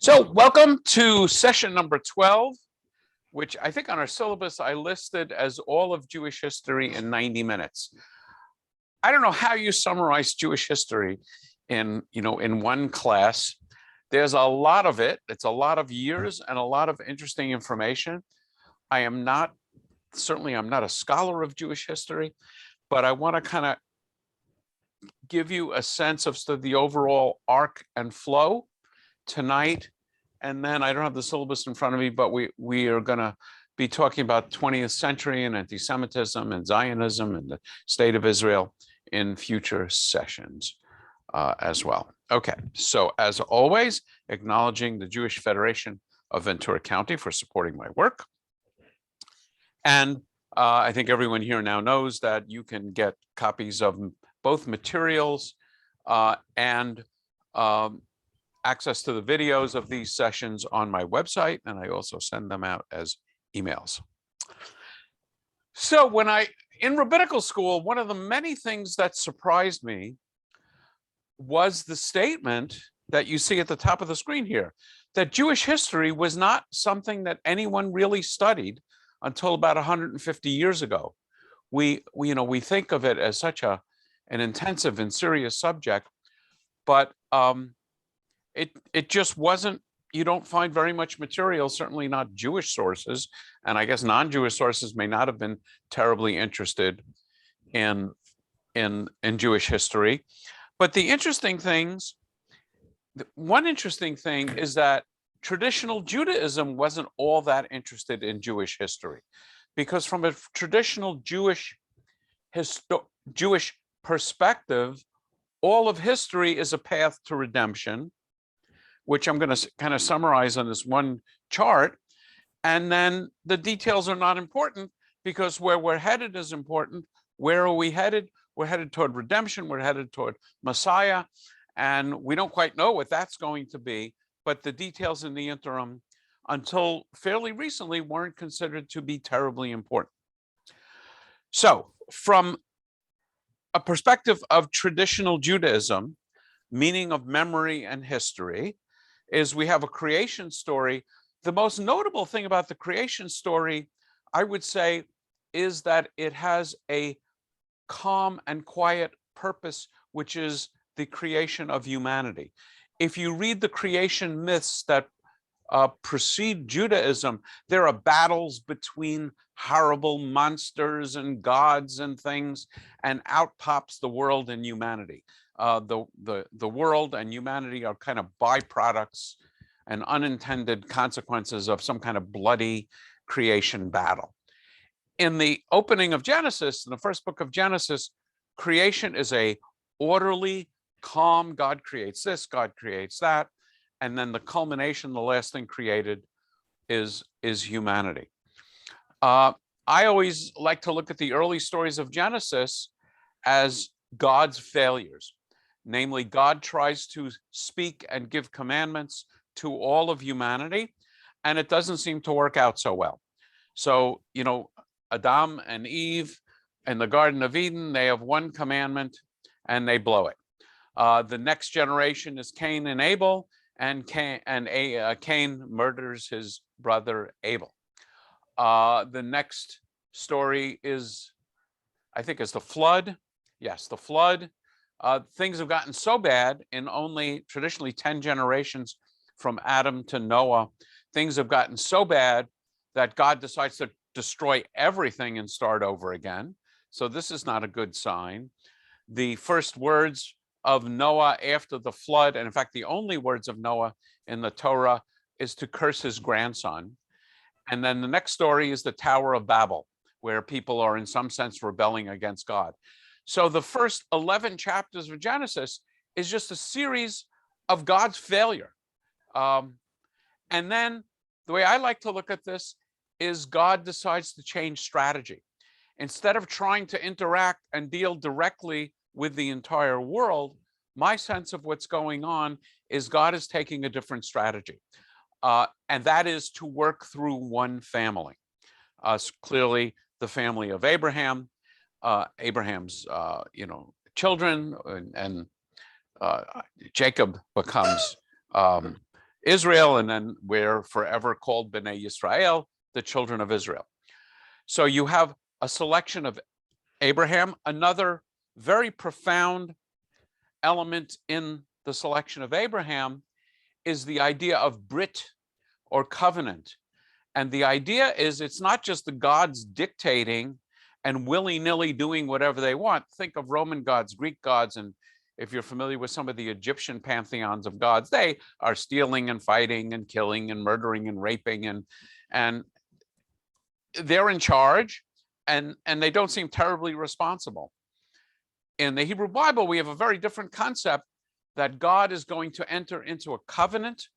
So welcome to session number 12, which I think on our syllabus I listed as all of Jewish history in 90 minutes. I don't know how you summarize Jewish history in one class. There's a lot of it. It's a lot of years and a lot of interesting information. I'm not a scholar of Jewish history, but I want to kind of give you a sense of the overall arc and flow tonight. And then I don't have the syllabus in front of me, but we are going to be talking about 20th century and anti-Semitism and Zionism and the state of Israel in future sessions as well. Okay, so as always, acknowledging the Jewish Federation of Ventura County for supporting my work. And I think everyone here now knows that you can get copies of both materials and access to the videos of these sessions on my website, and I also send them out as emails. So in rabbinical school, one of the many things that surprised me was the statement that you see at the top of the screen here, that Jewish history was not something that anyone really studied until about 150 years ago. We think of it as such an intensive and serious subject, but it just wasn't. You don't find very much material, certainly not Jewish sources, and I guess non-Jewish sources may not have been terribly interested in Jewish history. But one interesting thing is that traditional Judaism wasn't all that interested in Jewish history, because from a traditional Jewish perspective, all of history is a path to redemption, which I'm going to kind of summarize on this one chart. And then the details are not important, because where we're headed is important. Where are we headed? We're headed toward redemption. We're headed toward Messiah. And we don't quite know what that's going to be, but the details in the interim, until fairly recently, weren't considered to be terribly important. So from a perspective of traditional Judaism, meaning of memory and history, is we have a creation story. The most notable thing about the creation story, I would say, is that it has a calm and quiet purpose, which is the creation of humanity. If you read the creation myths that precede Judaism, there are battles between horrible monsters and gods and things, and out pops the world and humanity. The world and humanity are kind of byproducts and unintended consequences of some kind of bloody creation battle. In the opening of Genesis, in the first book of Genesis, creation is a orderly, calm, God creates this, God creates that, and then the culmination, the last thing created is humanity. I always like to look at the early stories of Genesis as God's failures. Namely, God tries to speak and give commandments to all of humanity, and it doesn't seem to work out so well. So, Adam and Eve in the Garden of Eden, they have one commandment and they blow it. The next generation is Cain and Abel, and Cain murders his brother Abel. The next story is the flood. Yes, the flood. Things have gotten so bad in only traditionally 10 generations from Adam to Noah. Things have gotten so bad that God decides to destroy everything and start over again. So this is not a good sign. The first words of Noah after the flood, and in fact, the only words of Noah in the Torah, is to curse his grandson. And then the next story is the Tower of Babel, where people are in some sense rebelling against God. So the first 11 chapters of Genesis is just a series of God's failure. And then the way I like to look at this is God decides to change strategy. Instead of trying to interact and deal directly with the entire world, my sense of what's going on is God is taking a different strategy. And that is to work through one family. Clearly, the family of Abraham, Abraham's children, and Jacob becomes Israel, and then we're forever called B'nai Yisrael, the children of Israel. So you have a selection of Abraham. Another very profound element in the selection of Abraham is the idea of Brit, or covenant. And the idea is it's not just the gods dictating and willy-nilly doing whatever they want. Think of Roman gods, Greek gods, and if you're familiar with some of the Egyptian pantheons of gods, they are stealing and fighting and killing and murdering and raping, and they're in charge, and they don't seem terribly responsible. In the Hebrew Bible, we have a very different concept that God is going to enter into a covenant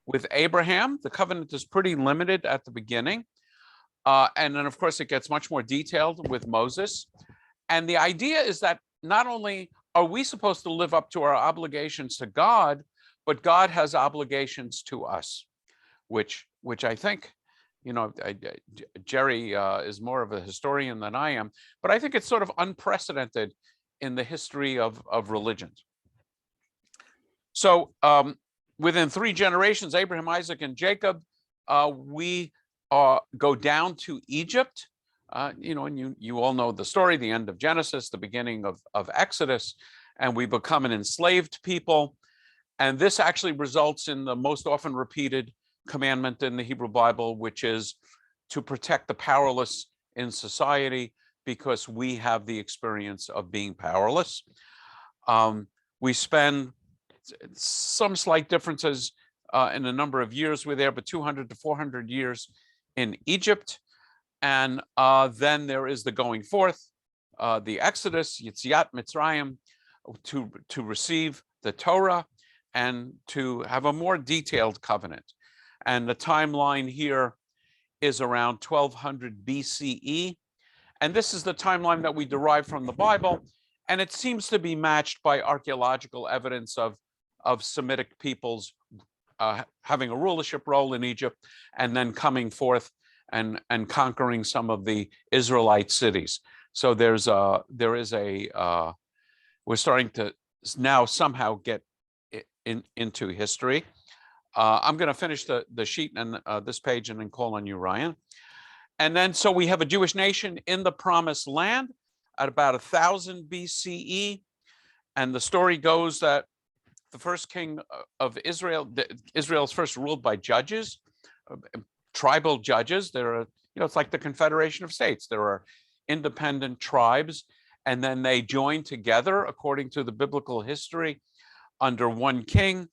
with Abraham. The covenant is pretty limited at the beginning. And then, of course, it gets much more detailed with Moses. And the idea is that not only are we supposed to live up to our obligations to God, but God has obligations to us, which I think, you know, Jerry is more of a historian than I am, but I think it's sort of unprecedented in the history of religions. So within 3 generations, Abraham, Isaac, and Jacob, we go down to Egypt. You know, and you all know the story, the end of Genesis, the beginning of Exodus, and we become an enslaved people. And this actually results in the most often repeated commandment in the Hebrew Bible, which is to protect the powerless in society, because we have the experience of being powerless. We spend some slight differences in the number of years we're there, but 200 to 400 years in Egypt. And then there is the going forth, the Exodus, Yetziat Mitzrayim, to receive the Torah and to have a more detailed covenant. And the timeline here is around 1200 BCE. And this is the timeline that we derive from the Bible. And it seems to be matched by archaeological evidence of Semitic peoples having a rulership role in Egypt, and then coming forth and conquering some of the Israelite cities. So we're starting to now somehow get into history. I'm going to finish the sheet and this page and then call on you, Ryan. And then, so we have a Jewish nation in the Promised Land at about 1000 BCE. And the story goes that the first king of Israel, Israel's first ruled by judges, tribal judges. There are, you know, it's like the Confederation of States. There are independent tribes, and then they join together according to the biblical history under one king,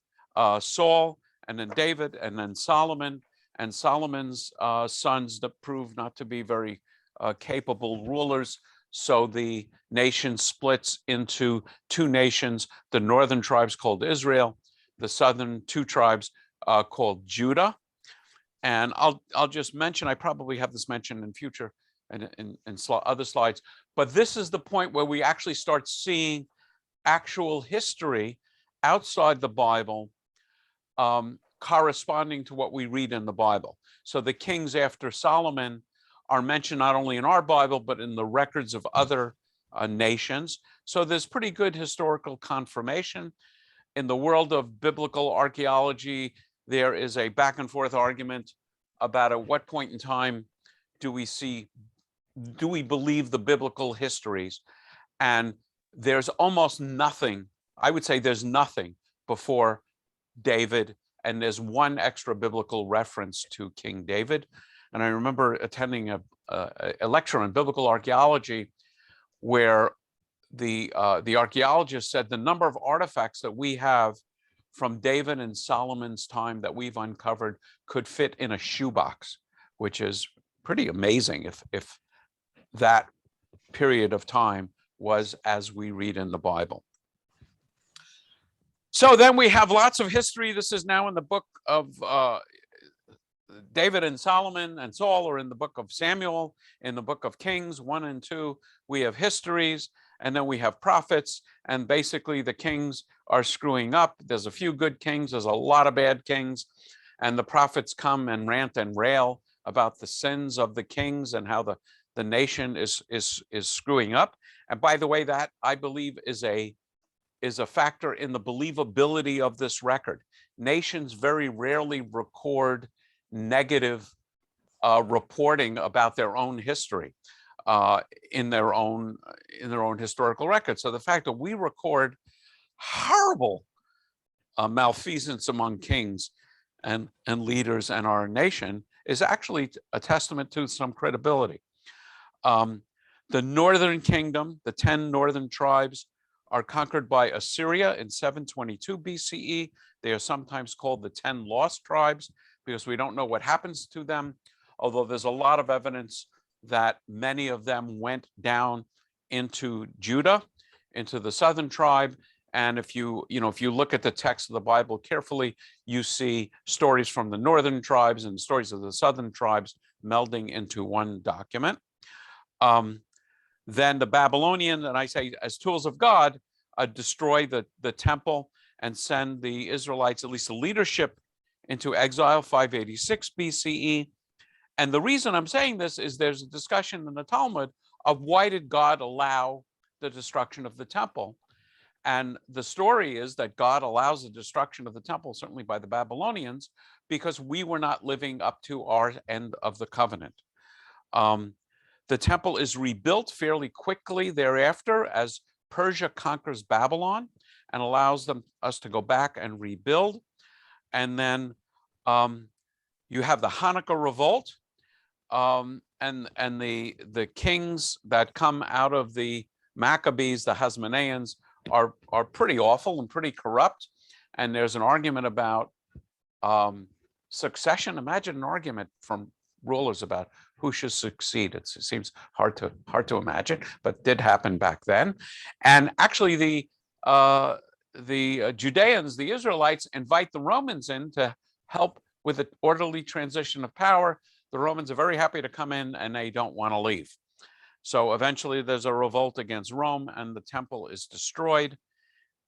Saul, and then David, and then Solomon. And Solomon's sons that proved not to be very capable rulers. So the nation splits into 2 nations, the northern tribes called Israel, the southern 2 tribes called Judah. And I'll just mention, I probably have this mentioned in future and in other slides, but this is the point where we actually start seeing actual history outside the Bible corresponding to what we read in the Bible. So the kings after Solomon are mentioned not only in our Bible, but in the records of other nations. So there's pretty good historical confirmation. In the world of biblical archaeology, there is a back and forth argument about at what point in time do we believe the biblical histories? And there's almost nothing, I would say there's nothing before David, and there's one extra biblical reference to King David. And I remember attending a lecture on biblical archaeology where the archaeologist said the number of artifacts that we have from David and Solomon's time that we've uncovered could fit in a shoebox, which is pretty amazing if that period of time was as we read in the Bible. So then we have lots of history. This is now in the book of David and Solomon and Saul, are in the book of Samuel, in the book of Kings 1 and 2. We have histories, and then we have prophets, and basically the kings are screwing up. There's a few good kings, there's a lot of bad kings, and the prophets come and rant and rail about the sins of the kings and how the nation is screwing up. And by the way, that I believe is a is a factor in the believability of this record. Nations very rarely record negative reporting about their own history in their own historical record. So the fact that we record horrible malfeasance among kings and leaders and our nation is actually a testament to some credibility. The northern kingdom, the 10 northern tribes, are conquered by Assyria in 722 BCE. They are sometimes called the 10 lost tribes because we don't know what happens to them, although there's a lot of evidence that many of them went down into Judah, into the southern tribe. And if you look at the text of the Bible carefully, you see stories from the northern tribes and stories of the southern tribes melding into one document. Then the Babylonians, and I say as tools of God, destroy the temple and send the Israelites, at least the leadership, into exile, 586 BCE. And the reason I'm saying this is there's a discussion in the Talmud of why did God allow the destruction of the temple? And the story is that God allows the destruction of the temple, certainly by the Babylonians, because we were not living up to our end of the covenant. The temple is rebuilt fairly quickly thereafter as Persia conquers Babylon and allows us to go back and rebuild. And then you have the Hanukkah revolt, and the kings that come out of the Maccabees, the Hasmoneans, are pretty awful and pretty corrupt. And there's an argument about succession. Imagine an argument from rulers about who should succeed. It seems hard to imagine, but did happen back then. And actually, the Judeans, the Israelites, invite the Romans in to help with the orderly transition of power. The Romans are very happy to come in, and they don't want to leave. So eventually, there's a revolt against Rome, and the temple is destroyed.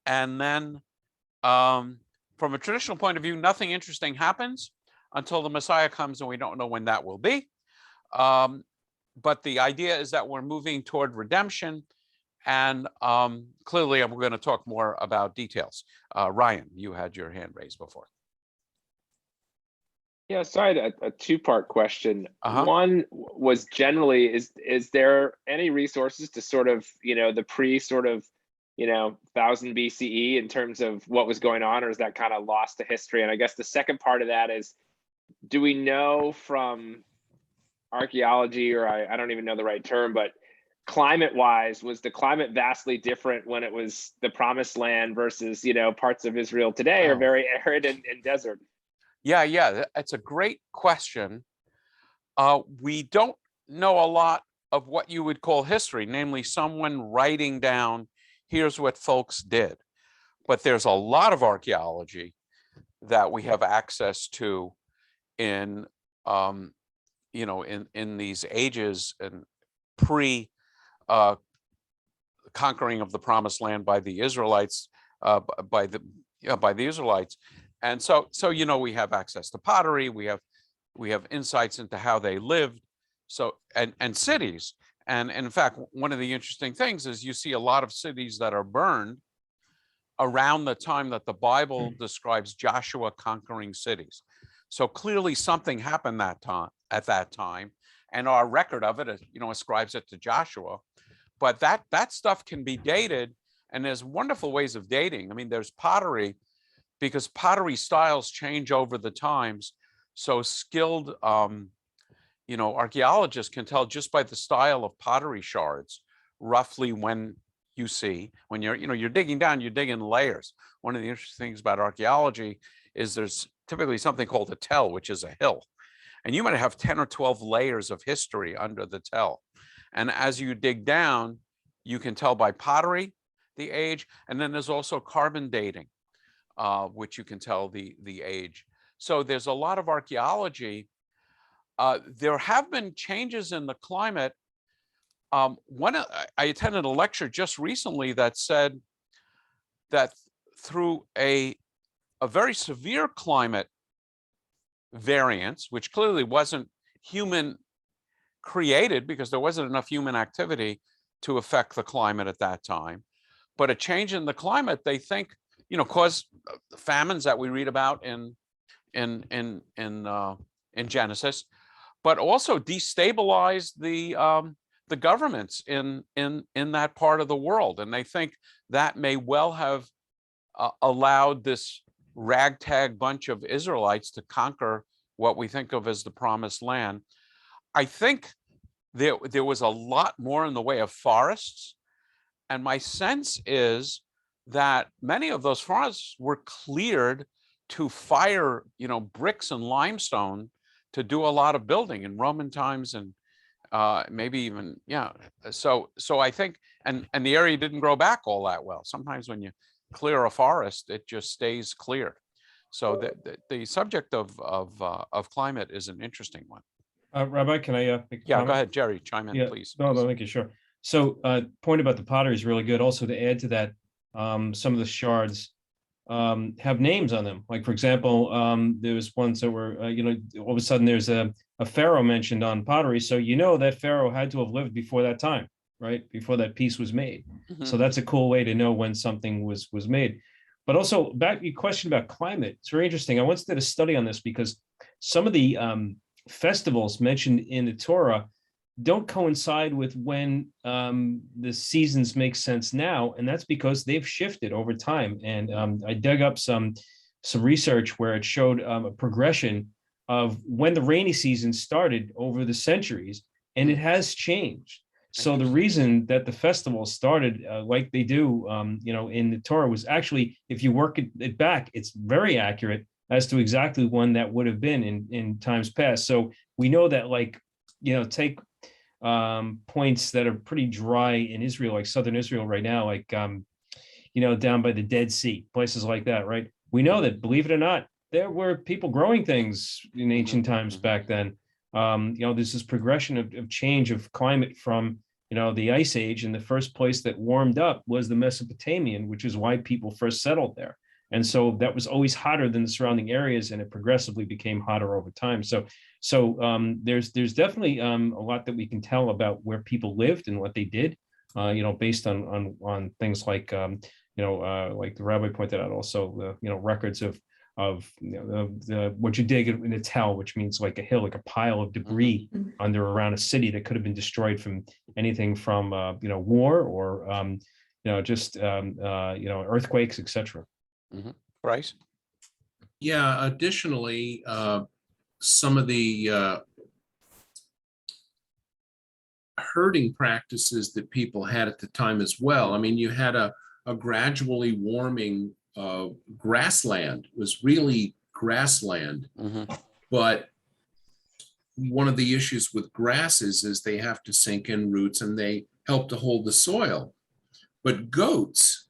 And then, from a traditional point of view, nothing interesting happens until the Messiah comes, and we don't know when that will be. But the idea is that we're moving toward redemption, and clearly we're going to talk more about details. Ryan, you had your hand raised before. Yeah, so I had a two-part question. One was generally, is there any resources to sort of, the pre sort of, 1000 BCE in terms of what was going on, or is that kind of lost to history? And I guess the second part of that is, do we know from archaeology, or I don't even know the right term, but climate-wise, was the climate vastly different when it was the Promised Land versus, parts of Israel today are very arid and desert? Yeah, that's a great question. We don't know a lot of what you would call history, namely someone writing down, here's what folks did. But there's a lot of archaeology that we have access to in these ages and pre conquering of the Promised Land by the Israelites, by the Israelites. And so we have access to pottery, we have insights into how they lived, so and cities. And in fact, one of the interesting things is you see a lot of cities that are burned around the time that the Bible describes Joshua conquering cities. So clearly something happened at that time, and our record of it, ascribes it to Joshua. But that stuff can be dated, and there's wonderful ways of dating. I mean, there's pottery, because pottery styles change over the times. So skilled, archaeologists can tell just by the style of pottery shards, roughly when you're digging down, you dig in layers. One of the interesting things about archaeology is there's typically something called a tell, which is a hill. And you might have 10 or 12 layers of history under the tell. And as you dig down, you can tell by pottery the age. And then there's also carbon dating, which you can tell the age. So there's a lot of archaeology. There have been changes in the climate. I attended a lecture just recently that said that through a very severe climate variance, which clearly wasn't human created because there wasn't enough human activity to affect the climate at that time, but a change in the climate, they think, cause famines that we read about in Genesis, but also destabilize the governments in that part of the world. And they think that may well have allowed this ragtag bunch of Israelites to conquer what we think of as the promised land. I think there was a lot more in the way of forests. And my sense is that many of those forests were cleared to fire, bricks and limestone to do a lot of building in Roman times, and maybe even, So I think, and the area didn't grow back all that well. Sometimes when you clear a forest, it just stays cleared. So the subject of climate is an interesting one. Rabbi, can I make a Yeah, comment? go ahead, Jerry, chime in, Yeah, please. no, make it sure. So point about the pottery is really good. Also, to add to that, some of the shards have names on them. Like, for example, there was ones that were, all of a sudden there's a pharaoh mentioned on pottery. So that pharaoh had to have lived before that time, right? Before that piece was made. Mhm. So that's a cool way to know when something was made. But also, back to your question about climate, it's very interesting. I once did a study on this because some of the festivals mentioned in the Torah don't coincide with when the seasons make sense now, and that's because they've shifted over time. And I dug up some research where it showed a progression of when the rainy season started over the centuries, and it has changed. So the reason that the festival started like they do, in the Torah was actually, if you work it back, it's very accurate as to exactly when that would have been in times past. So we know that, take points that are pretty dry in Israel, like southern Israel right now, like down by the Dead Sea, places like that, right? We know that, believe it or not, there were people growing things in ancient times back then. There's this progression of change of climate from the Ice Age, and the first place that warmed up was the Mesopotamian, which is why people first settled there. And so that was always hotter than the surrounding areas, and it progressively became hotter over time. So there's definitely a lot that we can tell about where people lived and what they did, based on things like like the rabbi pointed out, also the records of what you dig in a tell, which means like a hill, like a pile of debris under around a city that could have been destroyed from anything from war or just earthquakes, etc. Bryce? Yeah, additionally, some of the herding practices that people had at the time as well. I mean, you had a gradually warming grassland. It was really grassland. But one of the issues with grasses is they have to sink in roots and they help to hold the soil. But goats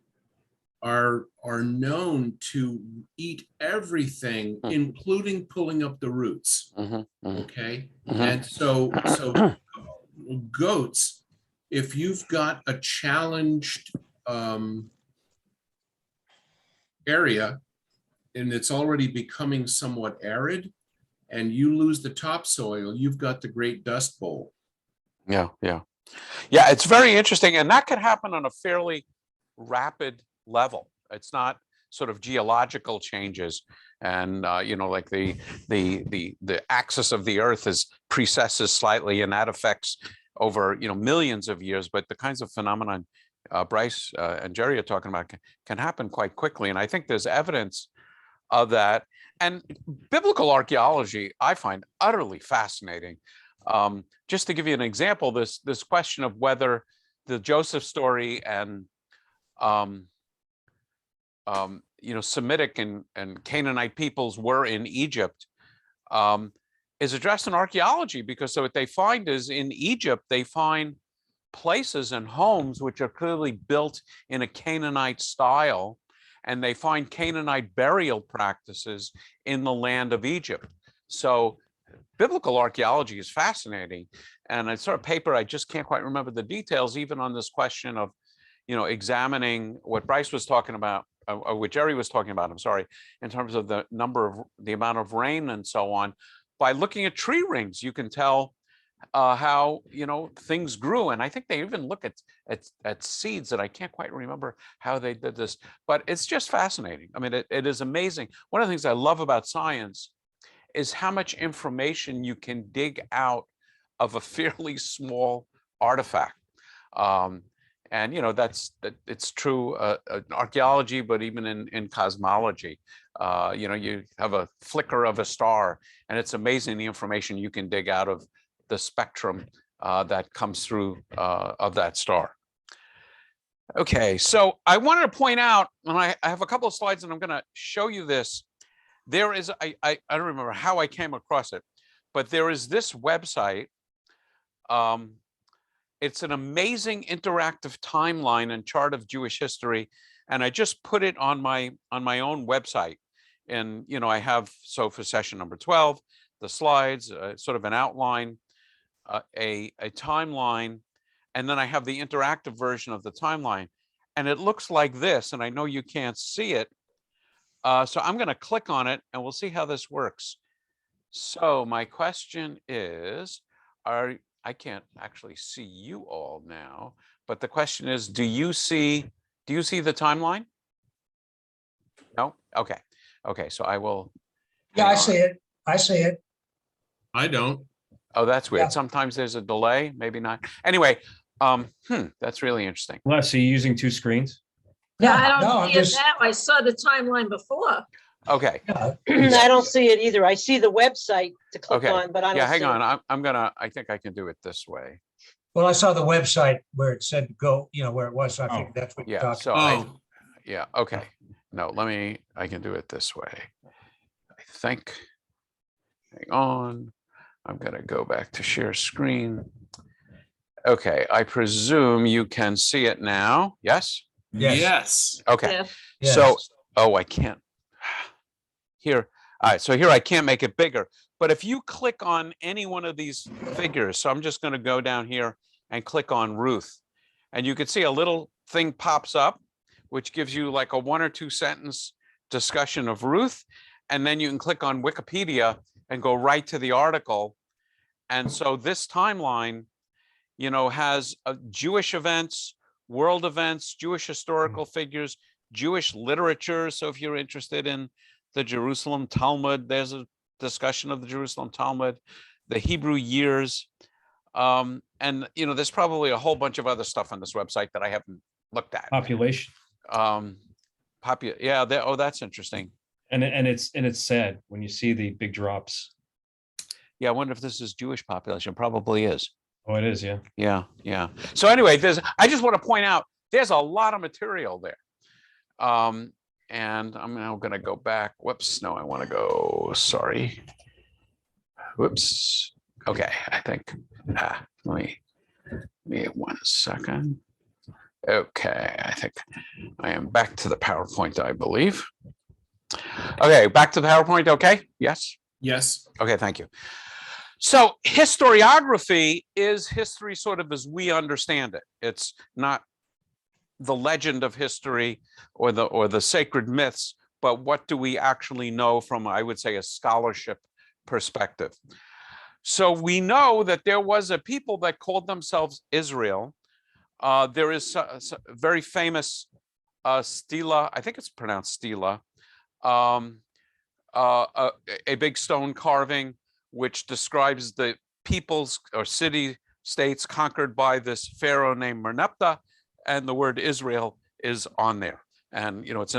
are known to eat everything, including pulling up the roots. Okay. And so goats, if you've got a challenged area and it's already becoming somewhat arid, and you lose the topsoil, you've got the Great Dust Bowl. Yeah, it's very interesting, and that could happen on a fairly rapid level. It's not sort of geological changes, and like the axis of the Earth is precesses slightly, and that affects over millions of years. But the kinds of phenomenon Bryce and Jerry are talking about can happen quite quickly, and I think there's evidence of that. And biblical archaeology, I find utterly fascinating. Just to give you an example, this question of whether the Joseph story and Semitic and Canaanite peoples were in Egypt is addressed in archaeology, because so what they find is in Egypt they find places and homes which are clearly built in a Canaanite style, and they find Canaanite burial practices in the land of Egypt. So biblical archaeology is fascinating. And I saw a paper, I just can't quite remember the details, even on this question of, examining what Bryce was talking about, or what Jerry was talking about, I'm sorry, in terms of the amount of rain and so on. By looking at tree rings, you can tell how, things grew. And I think they even look at seeds, that I can't quite remember how they did this, but it's just fascinating. I mean, it is amazing. One of the things I love about science is how much information you can dig out of a fairly small artifact. And it's true in archaeology, but even in cosmology, you have a flicker of a star, and it's amazing the information you can dig out of the spectrum that comes through of that star. Okay, so I wanted to point out, and I have a couple of slides, and I'm going to show you this. There is, I don't remember how I came across it, but there is this website. It's an amazing interactive timeline and chart of Jewish history, and I just put it on my own website. And I have, so for session number 12, the slides, sort of an outline, a timeline, and then I have the interactive version of the timeline, and it looks like this. And I know you can't see it, so I'm going to click on it, and we'll see how this works. So my question is, I can't actually see you all now, but the question is, do you see the timeline? No? Okay. Okay, so I will. Yeah, I see it. I see it. I don't. Oh, that's weird. Yeah. Sometimes there's a delay, maybe not. Anyway, that's really interesting. Les, are you using two screens? Yeah, I no, don't I'm see it just, now. I saw the timeline before. Okay. yeah, I don't see it either. I see the website to click Okay. on, but I don't Yeah, see hang it. on. I think I can do it this way. well, I saw the website where it said go, where it was, so I Oh, think that's what you're Yeah, talking so about. Oh, yeah, okay. No, I can do it this way. I think, hang on. I'm gonna go back to share screen. Okay, I presume you can see it now. Yes? Yes. yes. Okay, Yeah. Yes. so, oh, I can't. Here, all right, so here I can't make it bigger, but if you click on any one of these figures, so I'm just gonna go down here and click on Ruth, and you can see a little thing pops up, which gives you like a 1 or 2 sentence discussion of Ruth, and then you can click on Wikipedia and go right to the article. And so this timeline, has Jewish events, world events, Jewish historical figures, Jewish literature. So if you're interested in the Jerusalem Talmud, there's a discussion of the Jerusalem Talmud, the Hebrew years. And, there's probably a whole bunch of other stuff on this website that I haven't looked at. Population. Yeah, that's interesting. And it's sad when you see the big drops. Yeah, I wonder if this is Jewish population. Probably is. Oh, it is, yeah. Yeah. So anyway, I just want to point out there's a lot of material there. And I'm now going to go back. Whoops, no, I want to go, sorry. Whoops. Okay, I think, let me 1 second. Okay, I think I am back to the PowerPoint, I believe. Okay, back to the PowerPoint, okay? Yes? Yes. Okay, thank you. So historiography is history sort of as we understand it. It's not the legend of history or the sacred myths, but what do we actually know from, I would say, a scholarship perspective. So we know that there was a people that called themselves Israel. There is a very famous stela, I think it's pronounced stela, a big stone carving which describes the peoples or city states conquered by this pharaoh named Merneptah, and the word Israel is on there. And it's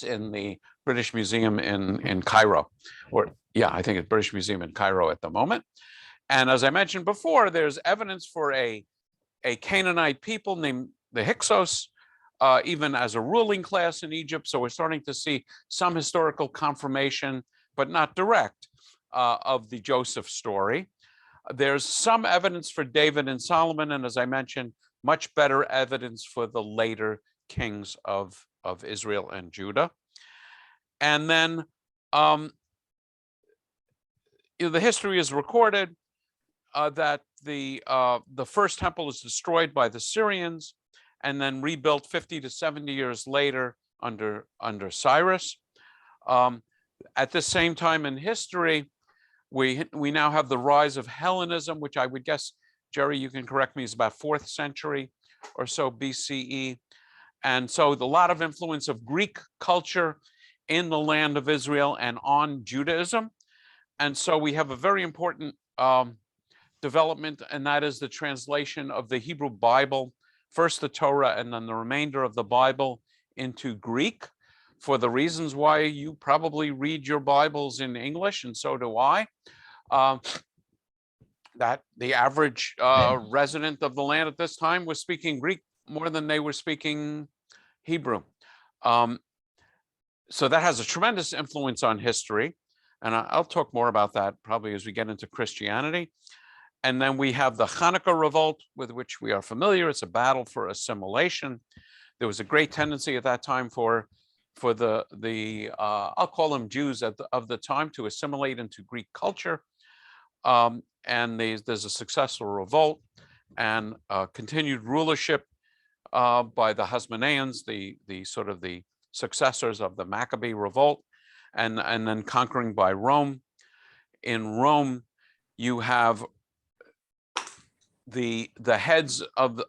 in the British Museum in Cairo, or yeah, I think it's British Museum in Cairo at the moment. And as I mentioned before, there's evidence for a Canaanite people named the Hyksos, even as a ruling class in Egypt. So we're starting to see some historical confirmation, but not direct, of the Joseph story. There's some evidence for David and Solomon, and as I mentioned, much better evidence for the later kings of Israel and Judah. And then the history is recorded that the first temple is destroyed by the Syrians and then rebuilt 50 to 70 years later under Cyrus. At the same time in history, We now have the rise of Hellenism, which I would guess, Jerry, you can correct me, is about 4th century or so BCE. And so a lot of influence of Greek culture in the land of Israel and on Judaism. And so we have a very important development, and that is the translation of the Hebrew Bible, first the Torah and then the remainder of the Bible into Greek, for the reasons why you probably read your Bibles in English, and so do I. That the average resident of the land at this time was speaking Greek more than they were speaking Hebrew. So that has a tremendous influence on history. And I'll talk more about that probably as we get into Christianity. And then we have the Hanukkah revolt, with which we are familiar. It's a battle for assimilation. There was a great tendency at that time for the I'll call them Jews of the time to assimilate into Greek culture. And there's a successful revolt and continued rulership by the Hasmoneans, the sort of the successors of the Maccabee revolt, and then conquering by Rome. In Rome, you have the heads of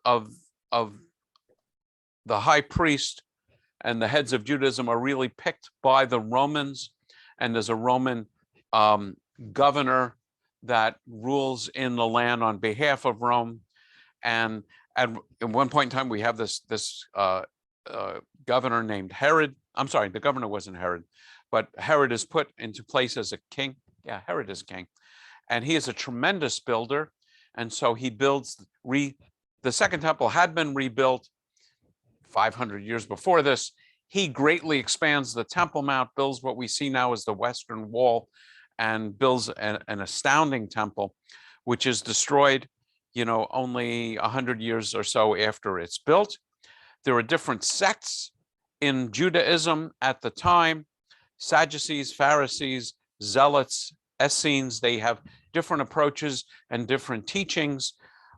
the high priest and the heads of Judaism are really picked by the Romans, and there's a Roman governor that rules in the land on behalf of Rome. And at one point in time, we have this governor named Herod. I'm sorry, the governor wasn't Herod, but Herod is put into place as a king. Yeah, Herod is king, and he is a tremendous builder. And so he builds the Second Temple had been rebuilt 500 years before this. He greatly expands the Temple Mount, builds what we see now as the Western Wall, and builds an astounding temple, which is destroyed, only 100 years or so after it's built. There are different sects in Judaism at the time: Sadducees, Pharisees, Zealots, Essenes. They have different approaches and different teachings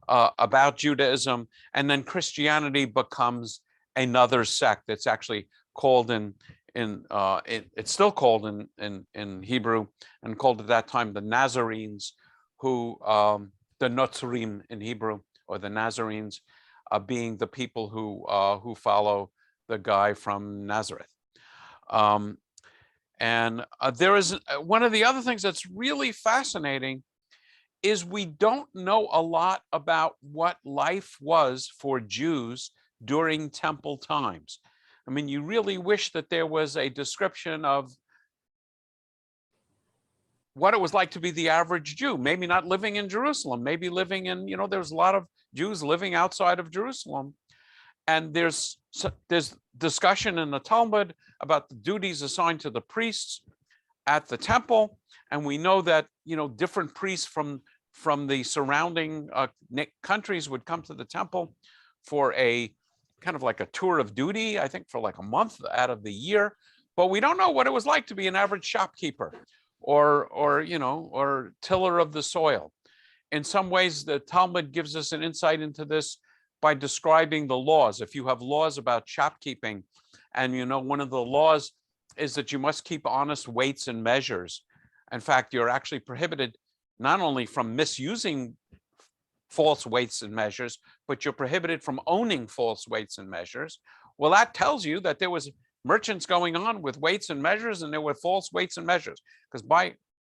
about Judaism. And then Christianity becomes another sect. It's actually called it's still called in Hebrew, and called at that time the Nazarenes, who the Notzrim in Hebrew, or the Nazarenes, being the people who follow the guy from Nazareth. And there is one of the other things that's really fascinating is we don't know a lot about what life was for Jews during temple times. I mean, you really wish that there was a description of what it was like to be the average Jew, maybe not living in Jerusalem, maybe living in, there's a lot of Jews living outside of Jerusalem. And there's discussion in the Talmud about the duties assigned to the priests at the temple. And we know that, different priests from the surrounding countries would come to the temple for a kind of like a tour of duty, I think for like a month out of the year. But we don't know what it was like to be an average shopkeeper or tiller of the soil. In some ways, the Talmud gives us an insight into this by describing the laws. If you have laws about shopkeeping, and one of the laws is that you must keep honest weights and measures. In fact, you're actually prohibited not only from misusing false weights and measures, but you're prohibited from owning false weights and measures. Well, that tells you that there was merchants going on with weights and measures, and there were false weights and measures, because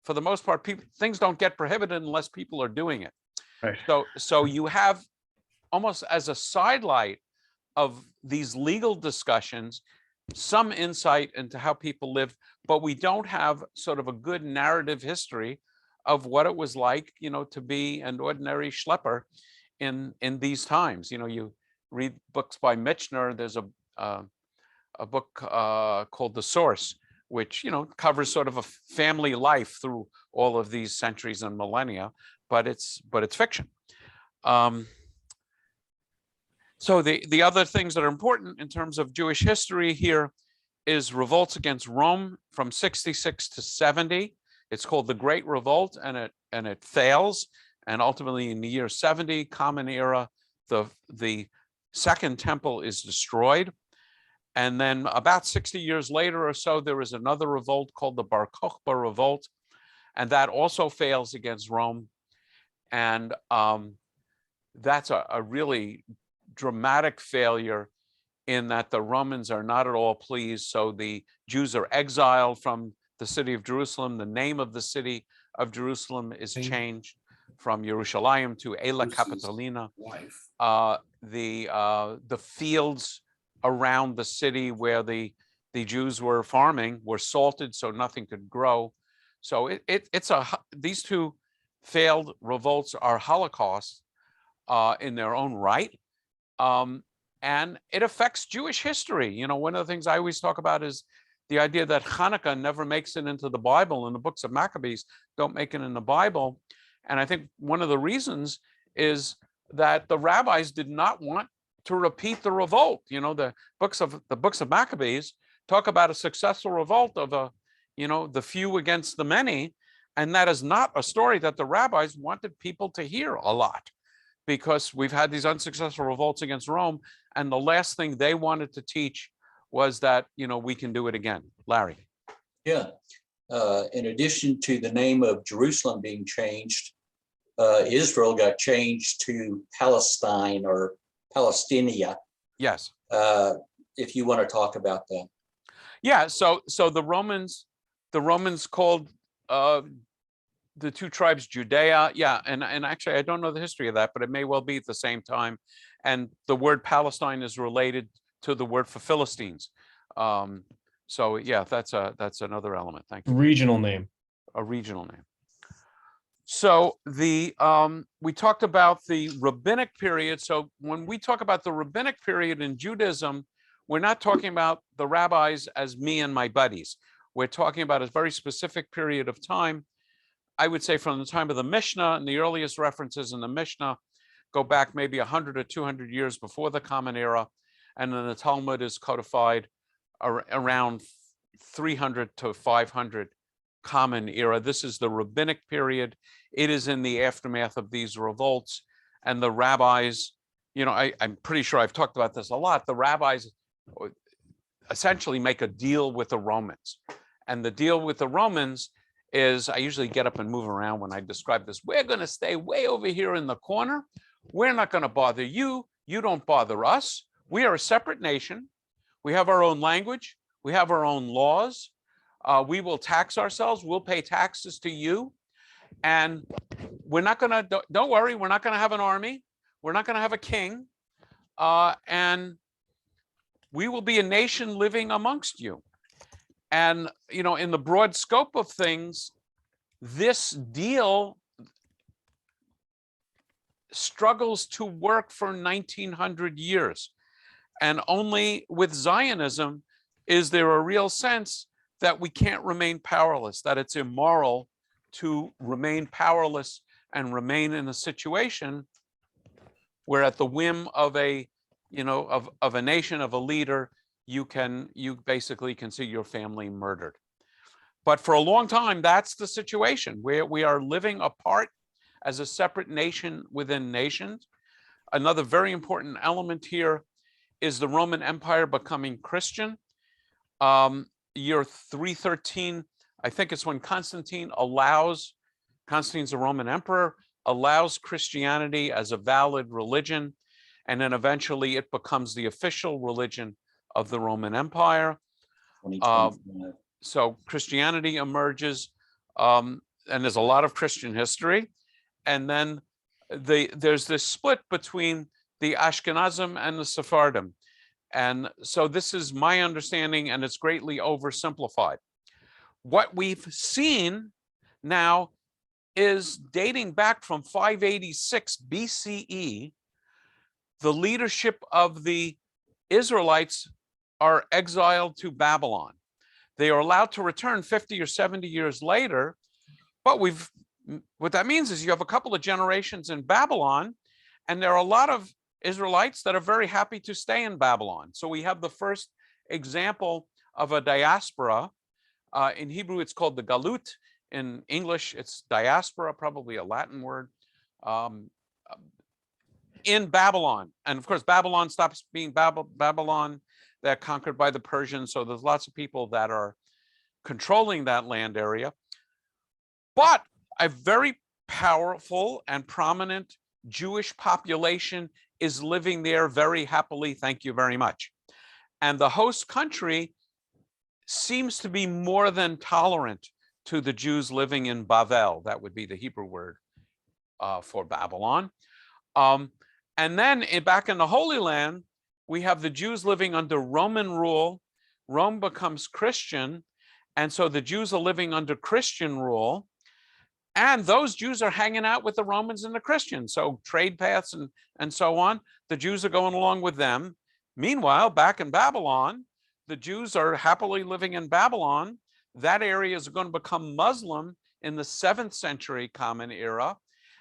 for the most part, things don't get prohibited unless people are doing it. Right. So you have, almost as a sidelight of these legal discussions, some insight into how people lived, but we don't have sort of a good narrative history of what it was like, to be an ordinary schlepper in these times. You read books by Michener. There's a book called The Source, which covers sort of a family life through all of these centuries and millennia, but it's fiction. So the other things that are important in terms of Jewish history here is revolts against Rome from 66 to 70. It's called the Great Revolt, and it fails. And ultimately, in the year 70, Common Era, the Second Temple is destroyed. And then about 60 years later or so, there is another revolt called the Bar Kokhba Revolt. and that also fails against Rome. And that's a really dramatic failure, in that the Romans are not at all pleased. So the Jews are exiled from the city of Jerusalem. The name of the city of Jerusalem is changed from Jerusalem to Ela Capitolina. Wife. The fields around the city where the Jews were farming were salted, so nothing could grow. So these two failed revolts are holocausts in their own right. And it affects Jewish history. You know, one of the things I always talk about is the idea that Hanukkah never makes it into the Bible, and the books of Maccabees don't make it in the Bible. And I think one of the reasons is that the rabbis did not want to repeat the revolt. You know, the books of Maccabees talk about a successful revolt of the few against the many. And that is not a story that the rabbis wanted people to hear a lot, because we've had these unsuccessful revolts against Rome. And the last thing they wanted to teach was that, we can do it again. Larry. Yeah. In addition to the name of Jerusalem being changed, Israel got changed to Palestine or Palestinia. Yes. If you want to talk about that. Yeah. So the Romans called the two tribes Judea. Yeah. And actually, I don't know the history of that, but it may well be at the same time. And the word Palestine is related to the word for Philistines. So yeah, that's another element. Thank you. Regional name. A regional name. So we talked about the rabbinic period. So when we talk about the rabbinic period in Judaism, we're not talking about the rabbis as me and my buddies. We're talking about a very specific period of time. I would say from the time of the Mishnah, and the earliest references in the Mishnah go back maybe 100 or 200 years before the Common Era. And then the Talmud is codified around 300 to 500 Common Era. This is the rabbinic period. It is in the aftermath of these revolts. And the rabbis, I'm pretty sure I've talked about this a lot. The rabbis essentially make a deal with the Romans. And the deal with the Romans is, I usually get up and move around when I describe this. We're going to stay way over here in the corner. We're not going to bother you. You don't bother us. We are a separate nation. We have our own language. We have our own laws. We will tax ourselves. We'll pay taxes to you. And we're not going to, don't worry, we're not going to have an army. We're not going to have a king. And we will be a nation living amongst you. And, in the broad scope of things, this deal struggles to work for 1900 years. And only with Zionism is there a real sense that we can't remain powerless, that it's immoral to remain powerless and remain in a situation where at the whim of a nation, of a leader, you basically can see your family murdered. But for a long time, that's the situation where we are living apart as a separate nation within nations. Another very important element here is the Roman Empire becoming Christian. Year 313, I think it's when Constantine's a Roman emperor, allows Christianity as a valid religion. And then eventually it becomes the official religion of the Roman Empire. So Christianity emerges, and there's a lot of Christian history. And then there's this split between the Ashkenazim and the Sephardim. And so this is my understanding, and it's greatly oversimplified. What we've seen now is dating back from 586 BCE, the leadership of the Israelites are exiled to Babylon. They are allowed to return 50 or 70 years later, but what that means is you have a couple of generations in Babylon, and there are a lot of Israelites that are very happy to stay in Babylon. So we have the first example of a diaspora. In Hebrew, it's called the galut. In English, it's diaspora, probably a Latin word, in Babylon. And of course, Babylon stops being Babylon. They're conquered by the Persians. So there's lots of people that are controlling that land area. But a very powerful and prominent Jewish population is living there very happily, thank you very much. And the host country seems to be more than tolerant to the Jews living in Bavel. That would be the Hebrew word for Babylon. And then back in the Holy Land, we have the Jews living under Roman rule. Rome becomes Christian, and so the Jews are living under Christian rule. And those Jews are hanging out with the Romans and the Christians. So trade paths and so on, the Jews are going along with them. Meanwhile, back in Babylon, the Jews are happily living in Babylon. That area is going to become Muslim in the 7th century Common Era.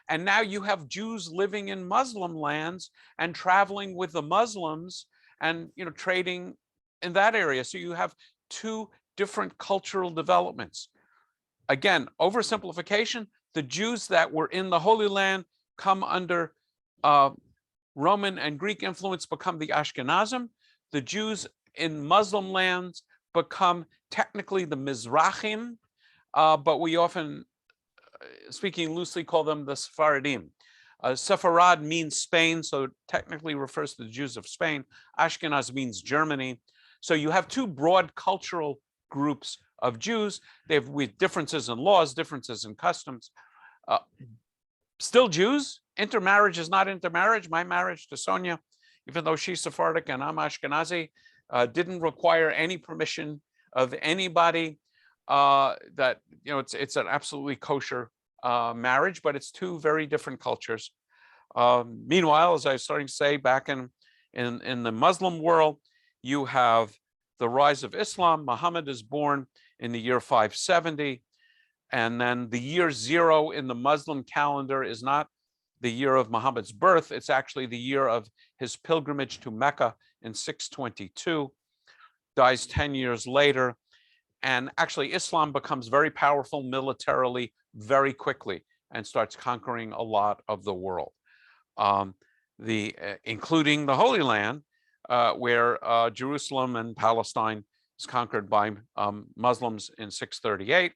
And now you have Jews living in Muslim lands and traveling with the Muslims and trading in that area. So you have two different cultural developments. Again, oversimplification, the Jews that were in the Holy Land come under Roman and Greek influence, become the Ashkenazim. The Jews in Muslim lands become technically the Mizrahim, but we often, speaking loosely, call them the Sephardim. Sepharad means Spain, so it technically refers to the Jews of Spain. Ashkenaz means Germany. So you have two broad cultural groups of Jews. They have with differences in laws, differences in customs. Still Jews. Intermarriage is not intermarriage. My marriage to Sonia, even though she's Sephardic and I'm Ashkenazi, didn't require any permission of anybody. That it's an absolutely kosher marriage, but it's two very different cultures. Meanwhile, as I was starting to say, back in the Muslim world, you have the rise of Islam. Muhammad is born in the year 570, and then the year 0 in the Muslim calendar is not the year of Muhammad's birth. It's actually the year of his pilgrimage to Mecca in 622. Dies 10 years later. And actually, Islam becomes very powerful militarily very quickly and starts conquering a lot of the world, including the Holy Land, where Jerusalem and Palestine is conquered by Muslims in 638,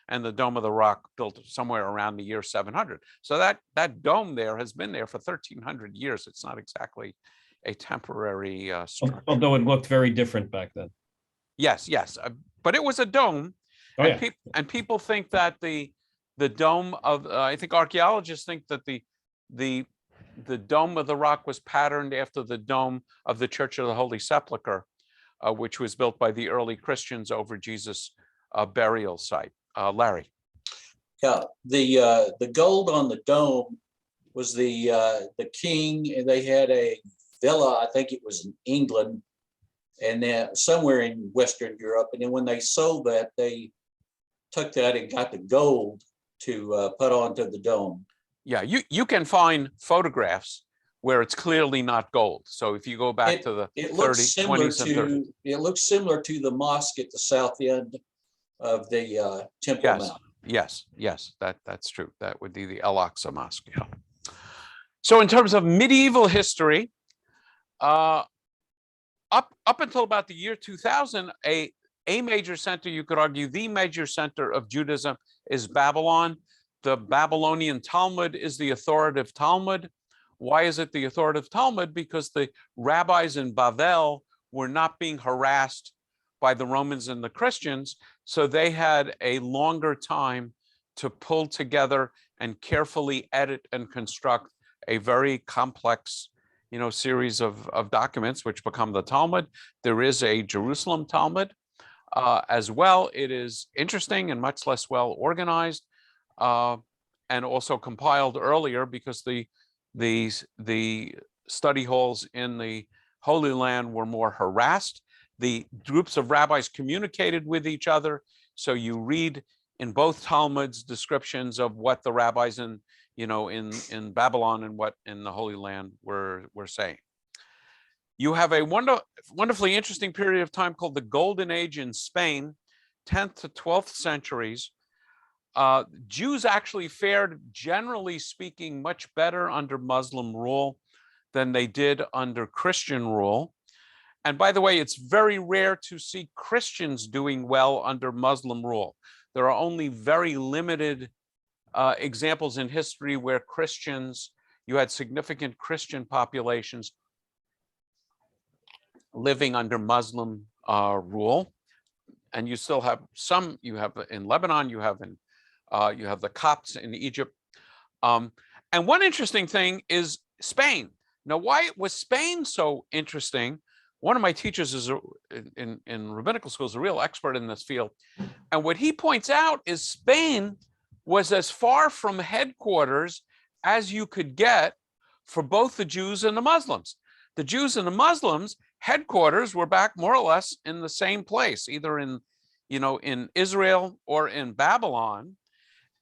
and the Dome of the Rock built somewhere around the year 700. So that dome there has been there for 1,300 years. It's not exactly a temporary structure. Although it looked very different back then. Yes, but it was a dome. Oh, yeah. And people think that the dome of I think archaeologists think that the Dome of the Rock was patterned after the dome of the Church of the Holy Sepulchre, which was built by the early Christians over Jesus' burial site. Larry. Yeah, the gold on the dome was the king, and they had a villa, I think it was in England, and then somewhere in Western Europe. And then when they sold that, they took that and got the gold to put onto the dome. Yeah, you can find photographs where it's clearly not gold. So if you go back to the 30s, 20s, and 30s. It looks similar to the mosque at the south end of the Temple Mount. Yes, that's true. That would be the El Aqsa Mosque. Yeah. So in terms of medieval history, up until about the year 2000, a major center, you could argue the major center of Judaism, is Babylon. The Babylonian Talmud is the authoritative Talmud. Why is it the authoritative Talmud? Because the rabbis in Bavel were not being harassed by the Romans and the Christians, so they had a longer time to pull together and carefully edit and construct a very complex, series of documents which become the Talmud. There is a Jerusalem Talmud as well. It is interesting and much less well organized, and also compiled earlier because the study halls in the Holy Land were more harassed. The groups of rabbis communicated with each other. So you read in both Talmuds descriptions of what the rabbis in Babylon and what in the Holy Land were saying. You have a wonderfully interesting period of time called the Golden Age in Spain, 10th to 12th centuries. Jews actually fared, generally speaking, much better under Muslim rule than they did under Christian rule. And by the way, it's very rare to see Christians doing well under Muslim rule. There are only very limited examples in history where Christians, you had significant Christian populations living under Muslim rule, and you still have some. You have in Lebanon, you have the Copts in Egypt, and one interesting thing is Spain. Now, why was Spain so interesting? One of my teachers is in rabbinical school is a real expert in this field, and what he points out is Spain was as far from headquarters as you could get for both the Jews and the Muslims. The Jews and the Muslims headquarters were back more or less in the same place, either in Israel or in Babylon.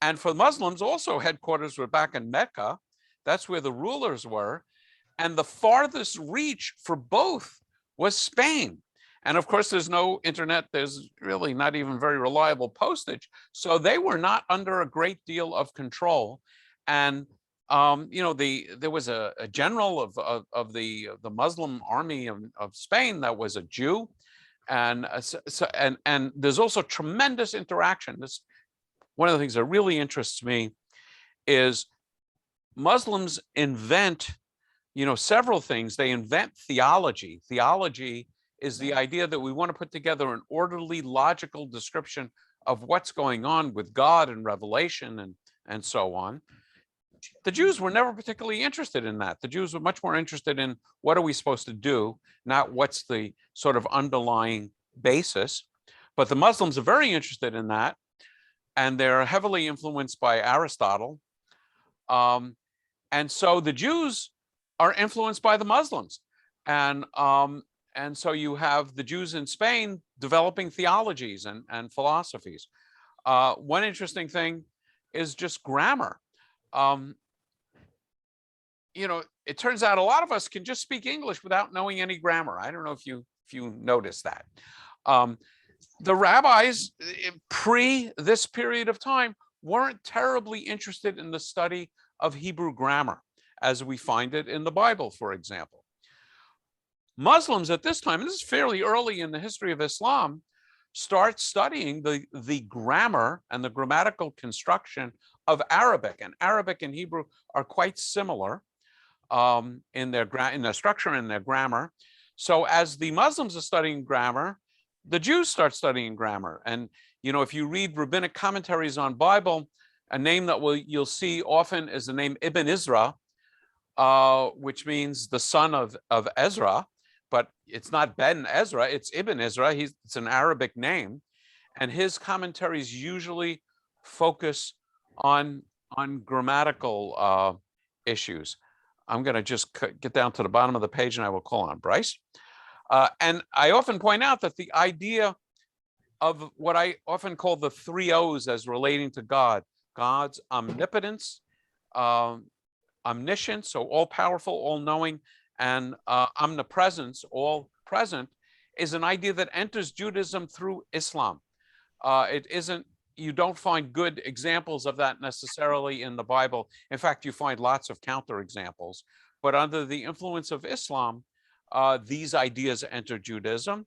And for Muslims, also headquarters were back in Mecca. That's where the rulers were. And the farthest reach for both was Spain. And of course, there's no internet. There's really not even very reliable postage. So they were not under a great deal of control. And there was a general of the Muslim army of Spain that was a Jew, and there's also tremendous interaction. This one of the things that really interests me is Muslims invent, several things. They invent theology. Theology is the idea that we want to put together an orderly, logical description of what's going on with God and revelation and so on. The Jews were never particularly interested in that. The Jews were much more interested in what are we supposed to do, not what's the sort of underlying basis. But the Muslims are very interested in that, and they're heavily influenced by Aristotle. And so the Jews are influenced by the Muslims. And so you have the Jews in Spain developing theologies and philosophies. One interesting thing is just grammar. It turns out a lot of us can just speak English without knowing any grammar. I don't know if you notice that. The rabbis pre this period of time weren't terribly interested in the study of Hebrew grammar as we find it in the Bible, for example. Muslims at this time, and this is fairly early in the history of Islam, start studying the grammar and the grammatical construction of Arabic. And Arabic and Hebrew are quite similar in their structure and their grammar. So as the Muslims are studying grammar, the Jews start studying grammar. And if you read rabbinic commentaries on Bible, a name that you'll see often is the name Ibn Ezra, which means the son of Ezra. But it's not Ben Ezra, it's Ibn Ezra. It's an Arabic name. And his commentaries usually focus on grammatical issues. I'm going to just get down to the bottom of the page and I will call on Bryce. And I often point out that the idea of what I often call the 3 O's as relating to God, God's omnipotence, omniscience, so all powerful, all knowing, and omnipresence, all present, is an idea that enters Judaism through Islam. You don't find good examples of that necessarily in the Bible. In fact, you find lots of counterexamples. But under the influence of Islam, these ideas enter Judaism.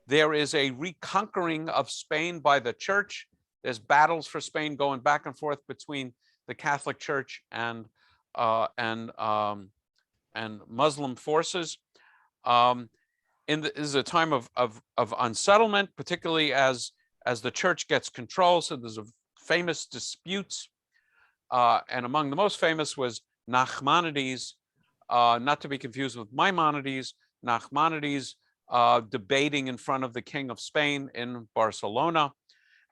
There is a reconquering of Spain by the church. There's battles for Spain going back and forth between the Catholic Church and Muslim forces. This is a time of unsettlement, particularly as the church gets control. So there's a famous disputes, and among the most famous was Nachmanides, not to be confused with Maimonides. Nachmanides debating in front of the King of Spain in Barcelona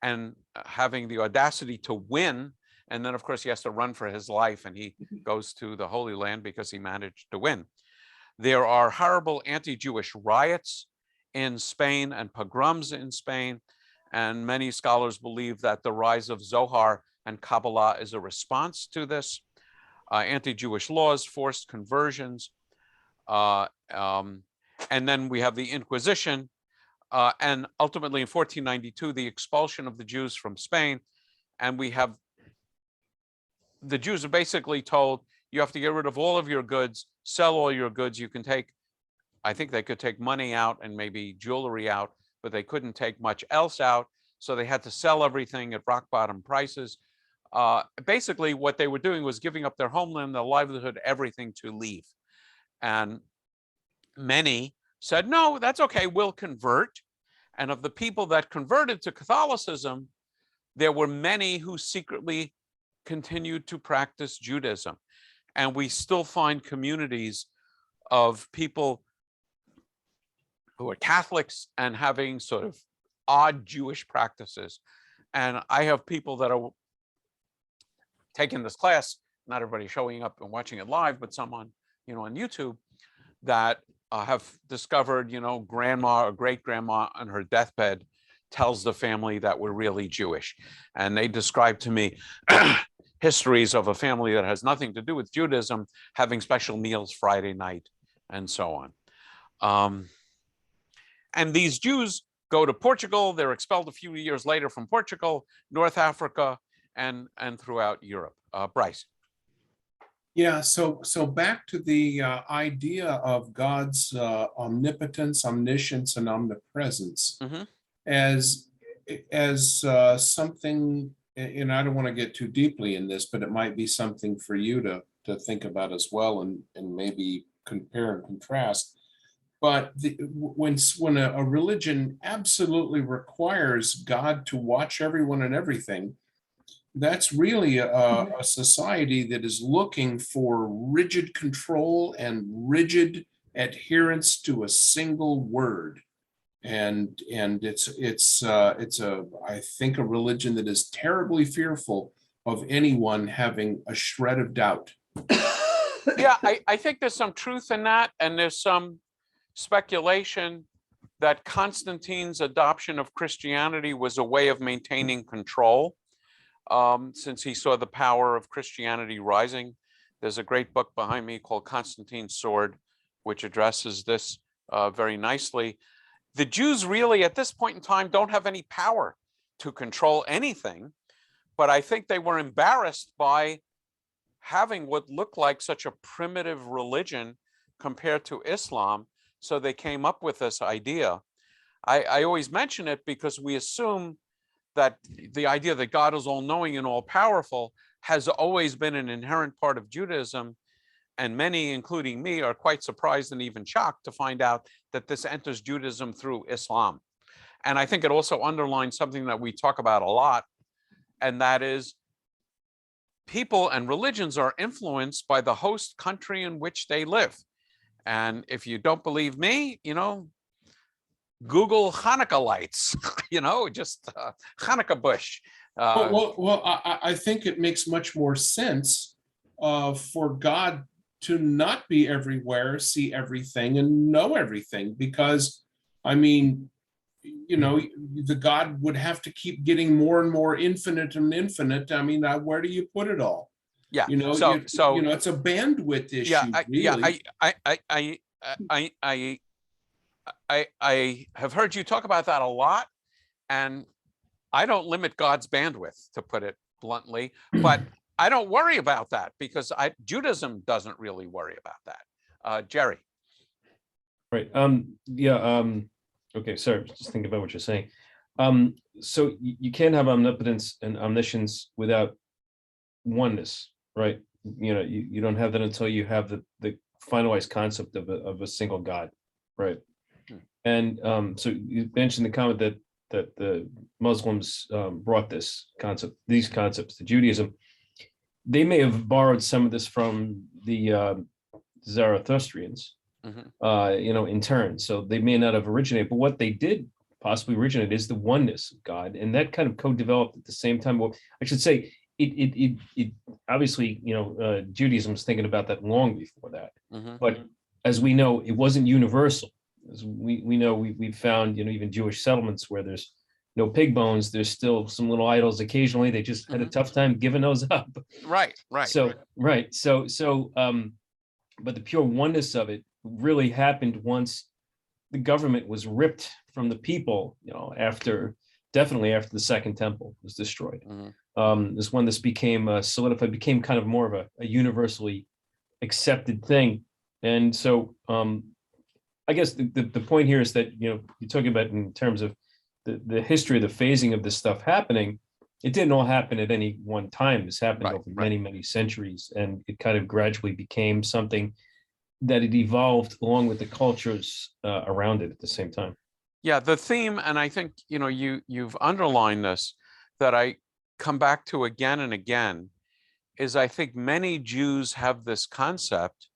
and having the audacity to win. And then, of course, he has to run for his life, and he goes to the Holy Land because he managed to win. There are horrible anti-Jewish riots in Spain and pogroms in Spain, and many scholars believe that the rise of Zohar and Kabbalah is a response to this. Anti-Jewish laws, forced conversions, and then we have the Inquisition, and ultimately in 1492, the expulsion of the Jews from Spain, and we have the Jews are basically told, you have to get rid of all of your goods, sell all your goods. You can take, I think they could take money out and maybe jewelry out, but they couldn't take much else out. So they had to sell everything at rock bottom prices. basically what they were doing was giving up their homeland, their livelihood, everything to leave. And many said, no, that's okay, we'll convert. And of the people that converted to Catholicism, there were many who secretly continued to practice Judaism. And we still find communities of people who are Catholics and having sort of odd Jewish practices. And I have people that are taking this class, not everybody showing up and watching it live, but some on, on YouTube, that have discovered, grandma or great grandma on her deathbed tells the family that we're really Jewish. And they describe to me histories of a family that has nothing to do with Judaism, having special meals Friday night and so on. And these Jews go to Portugal, they're expelled a few years later from Portugal, North Africa, and throughout Europe. Bryce. Yeah, so back to the idea of God's omnipotence, omniscience, and omnipresence as something, and I don't want to get too deeply in this, but it might be something for you to think about as well, and maybe compare and contrast. But when a religion absolutely requires God to watch everyone and everything, that's really a society that is looking for rigid control and rigid adherence to a single word. And it's I think a religion that is terribly fearful of anyone having a shred of doubt. Yeah, I think there's some truth in that, and there's some speculation that Constantine's adoption of Christianity was a way of maintaining control, since he saw the power of Christianity rising. There's a great book behind me called Constantine's Sword, which addresses this very nicely. The Jews really, at this point in time, don't have any power to control anything, but I think they were embarrassed by having what looked like such a primitive religion compared to Islam. So they came up with this idea. I always mention it because we assume that the idea that God is all-knowing and all-powerful has always been an inherent part of Judaism. And many, including me, are quite surprised and even shocked to find out that this enters Judaism through Islam. And I think it also underlines something that we talk about a lot, and that is people and religions are influenced by the host country in which they live. And if you don't believe me, Google Hanukkah lights, just Hanukkah bush. I think it makes much more sense for God to not be everywhere, see everything, and know everything, because, the God would have to keep getting more and more infinite and infinite. Where do you put it all? Yeah. So it's a bandwidth issue. I have heard you talk about that a lot, and I don't limit God's bandwidth, to put it bluntly, but I don't worry about that because Judaism doesn't really worry about that. Jerry. Right. Okay. Sorry. Just thinking about what you're saying. So you can't have omnipotence and omniscience without oneness, right? You don't have that until you have the finalized concept of a single God, right? And so you mentioned the comment that the Muslims brought these concepts to Judaism. They may have borrowed some of this from the Zoroastrians, in turn. So they may not have originated, but what they did possibly originate is the oneness of God, and that kind of co-developed at the same time. Well, I should say it obviously, Judaism was thinking about that long before that, but as we know, it wasn't universal. As we know, we've found, even Jewish settlements where there's no pig bones, there's still some little idols occasionally. They just had a tough time giving those up. Right. So, but the pure oneness of it really happened once the government was ripped from the people, definitely after the Second Temple was destroyed. This one, this became solidified, became kind of more of a universally accepted thing. And so I guess the point here is that, you're talking about in terms of the history of the phasing of this stuff happening. it didn't all happen at any one time. This happened Right, over right. many, many centuries, and it kind of gradually became something that it evolved along with the cultures around it at the same time. Yeah, the theme, and I think, you know, you've underlined this, that I come back to again and again, is I think many Jews have this concept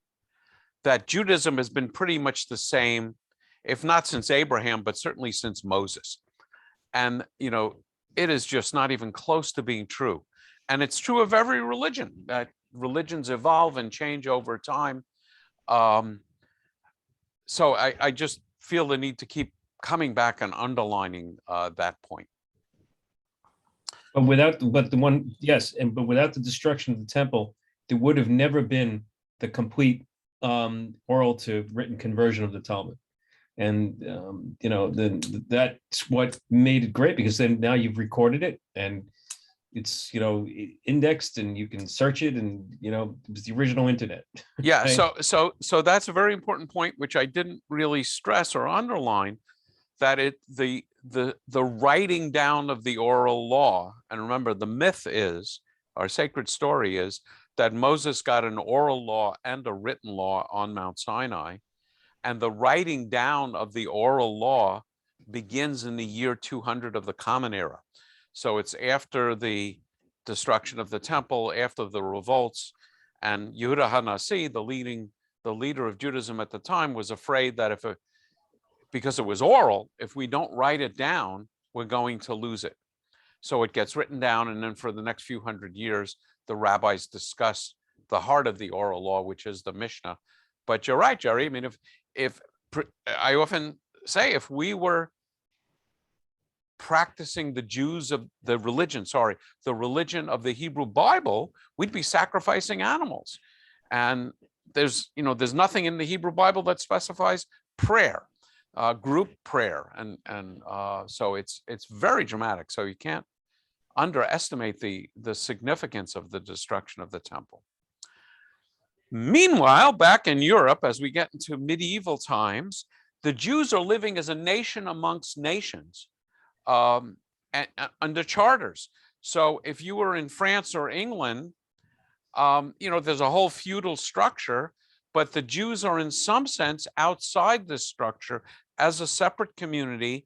that Judaism has been pretty much the same, if not since Abraham, but certainly since Moses. And, you know, it is just not even close to being true. And it's true of every religion, that religions evolve and change over time. So I just feel the need to keep coming back and underlining that point. But without the destruction of the temple, there would have never been the complete oral to written conversion of the Talmud. And you know, that's what made it great, because then now you've recorded it and it's, you know, indexed and you can search it, and you know, it was the original internet. Yeah, Right? so that's a very important point, which I didn't really stress or underline, that the writing down of the oral law. And remember, the myth is, our sacred story is, that Moses got an oral law and a written law on Mount Sinai, and the writing down of the oral law begins in the year 200 of the Common Era. So it's after the destruction of the temple, after the revolts, and Yehuda HaNasi, the leader of Judaism at the time, was afraid that because it was oral, if we don't write it down, we're going to lose it. So it gets written down, and then for the next few hundred years, the rabbis discuss the heart of the oral law, which is the Mishnah. But you're right, Jerry. I mean, if I often say, if we were practicing the religion of the Hebrew Bible, we'd be sacrificing animals. And there's nothing in the Hebrew Bible that specifies prayer, group prayer, and so it's very dramatic. So you can't underestimate the significance of the destruction of the temple. Meanwhile, back in Europe, as we get into medieval times, the Jews are living as a nation amongst nations, under charters. So if you were in France or England, there's a whole feudal structure, but the Jews are in some sense outside this structure as a separate community,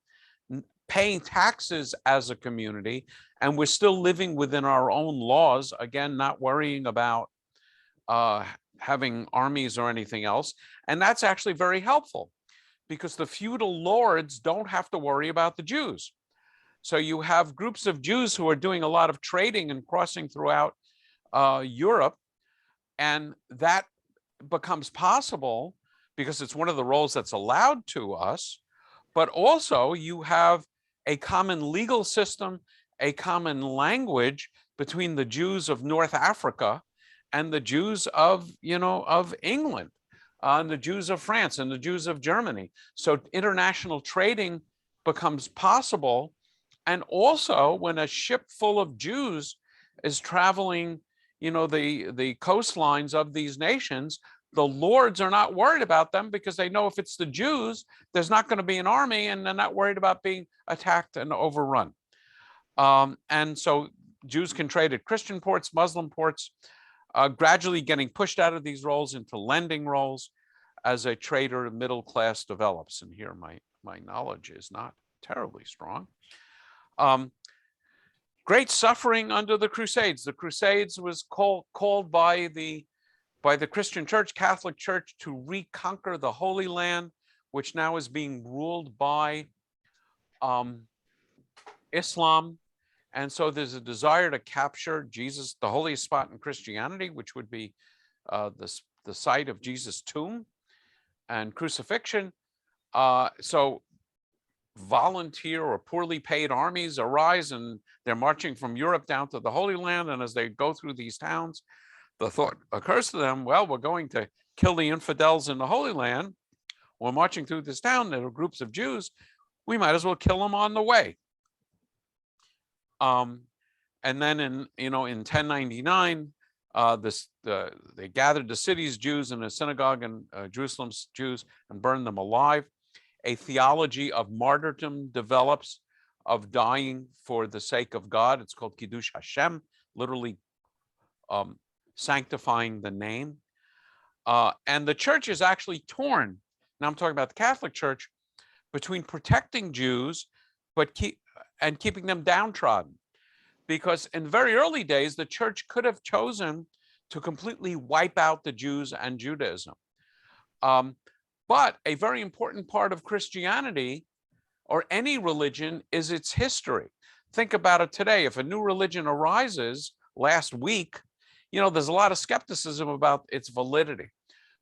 paying taxes as a community, and we're still living within our own laws, again, not worrying about having armies or anything else. And that's actually very helpful, because the feudal lords don't have to worry about the Jews. So you have groups of Jews who are doing a lot of trading and crossing throughout Europe, and that becomes possible because it's one of the roles that's allowed to us. But also you have a common legal system, a common language between the Jews of North Africa and the Jews of England, and the Jews of France and the Jews of Germany. So international trading becomes possible. And also, when a ship full of Jews is traveling, the coastlines of these nations, the lords are not worried about them, because they know if it's the Jews, there's not going to be an army, and they're not worried about being attacked and overrun. And so Jews can trade at Christian ports, Muslim ports, gradually getting pushed out of these roles into lending roles as a trader middle class develops. And here my knowledge is not terribly strong. Great suffering under the Crusades. The Crusades was called by the Christian Church, Catholic Church, to reconquer the Holy Land, which now is being ruled by Islam. And so there's a desire to capture Jesus, the holiest spot in Christianity, which would be the site of Jesus' tomb and crucifixion. So volunteer or poorly paid armies arise, and they're marching from Europe down to the Holy Land. And as they go through these towns, the thought occurs to them, well, we're going to kill the infidels in the Holy Land. We're marching through this town. There are groups of Jews. We might as well kill them on the way. And then in 1099, they gathered the city's Jews in a synagogue and Jerusalem's Jews and burned them alive. A theology of martyrdom develops, of dying for the sake of God. It's called Kiddush Hashem, literally sanctifying the name. And the church is actually torn. Now I'm talking about the Catholic Church, between protecting Jews, but keeping them downtrodden. Because in very early days, the church could have chosen to completely wipe out the Jews and Judaism. But a very important part of Christianity, or any religion, is its history. Think about it today. If a new religion arises last week, there's a lot of skepticism about its validity.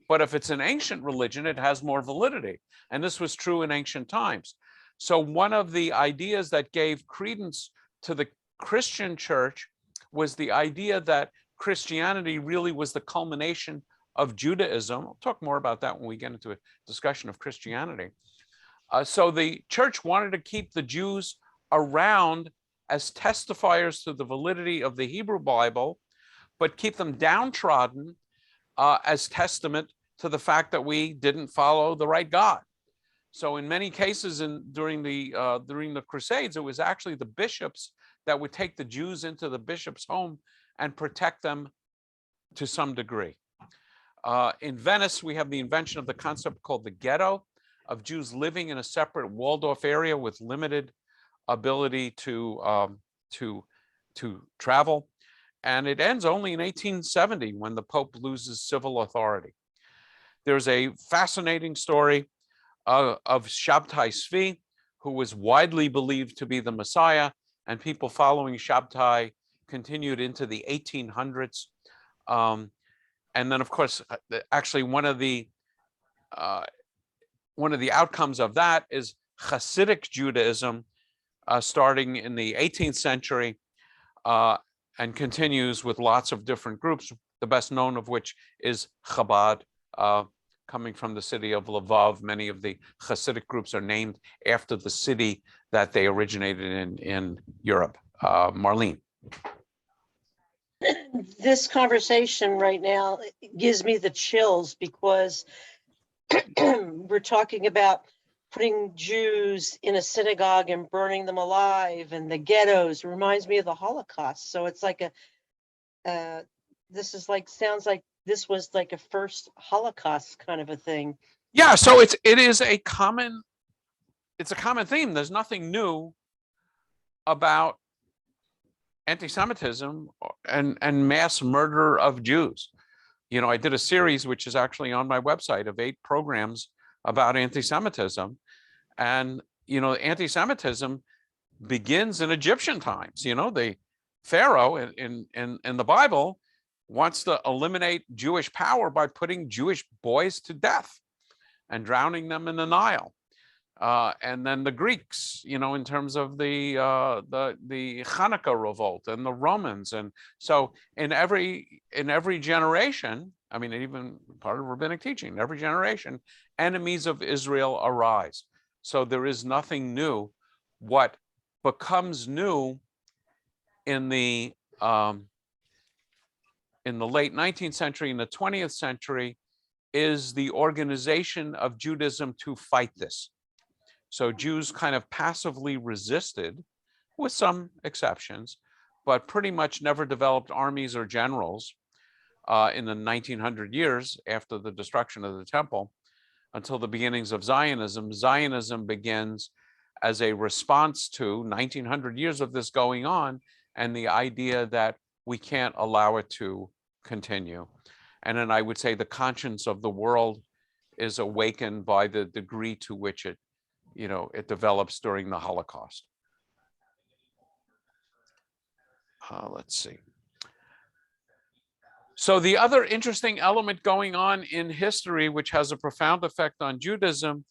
But if it's an ancient religion, it has more validity. And this was true in ancient times. So one of the ideas that gave credence to the Christian church was the idea that Christianity really was the culmination of Judaism. I'll talk more about that when we get into a discussion of Christianity. So the church wanted to keep the Jews around as testifiers to the validity of the Hebrew Bible, but keep them downtrodden as testament to the fact that we didn't follow the right God. So in many cases during the Crusades, it was actually the bishops that would take the Jews into the bishop's home and protect them to some degree. In Venice, we have the invention of the concept called the ghetto, of Jews living in a separate walled-off area with limited ability to travel. And it ends only in 1870 when the Pope loses civil authority. There's a fascinating story of Shabtai Tzvi, who was widely believed to be the Messiah, and people following Shabtai continued into the 1800s. And then, of course, actually one of the outcomes of that is Hasidic Judaism, starting in the 18th century, and continues with lots of different groups, the best known of which is Chabad, coming from the city of Lvov. Many of the Hasidic groups are named after the city that they originated in Europe. Marlene. This conversation right now gives me the chills because we're talking about putting Jews in a synagogue and burning them alive, and the ghettos reminds me of the Holocaust. So it's like sounds like this was like a first Holocaust kind of a thing. Yeah, so it is a common theme. There's nothing new about anti-Semitism and mass murder of Jews. I did a series, which is actually on my website, of 8 programs about anti-Semitism. And, anti-Semitism begins in Egyptian times. The Pharaoh in the Bible wants to eliminate Jewish power by putting Jewish boys to death and drowning them in the Nile. And then the Greeks, in terms of the Hanukkah revolt, and the Romans. And so in every generation, I mean, even part of rabbinic teaching, in every generation, enemies of Israel arise. So there is nothing new. What becomes new in the late 19th century and the 20th century is the organization of Judaism to fight this. So Jews kind of passively resisted, with some exceptions, but pretty much never developed armies or generals in the 1900 years after the destruction of the temple until the beginnings of Zionism. Zionism begins as a response to 1900 years of this going on and the idea that we can't allow it to continue. And then I would say the conscience of the world is awakened by the degree to which it develops during the Holocaust. Let's see. So the other interesting element going on in history, which has a profound effect on Judaism,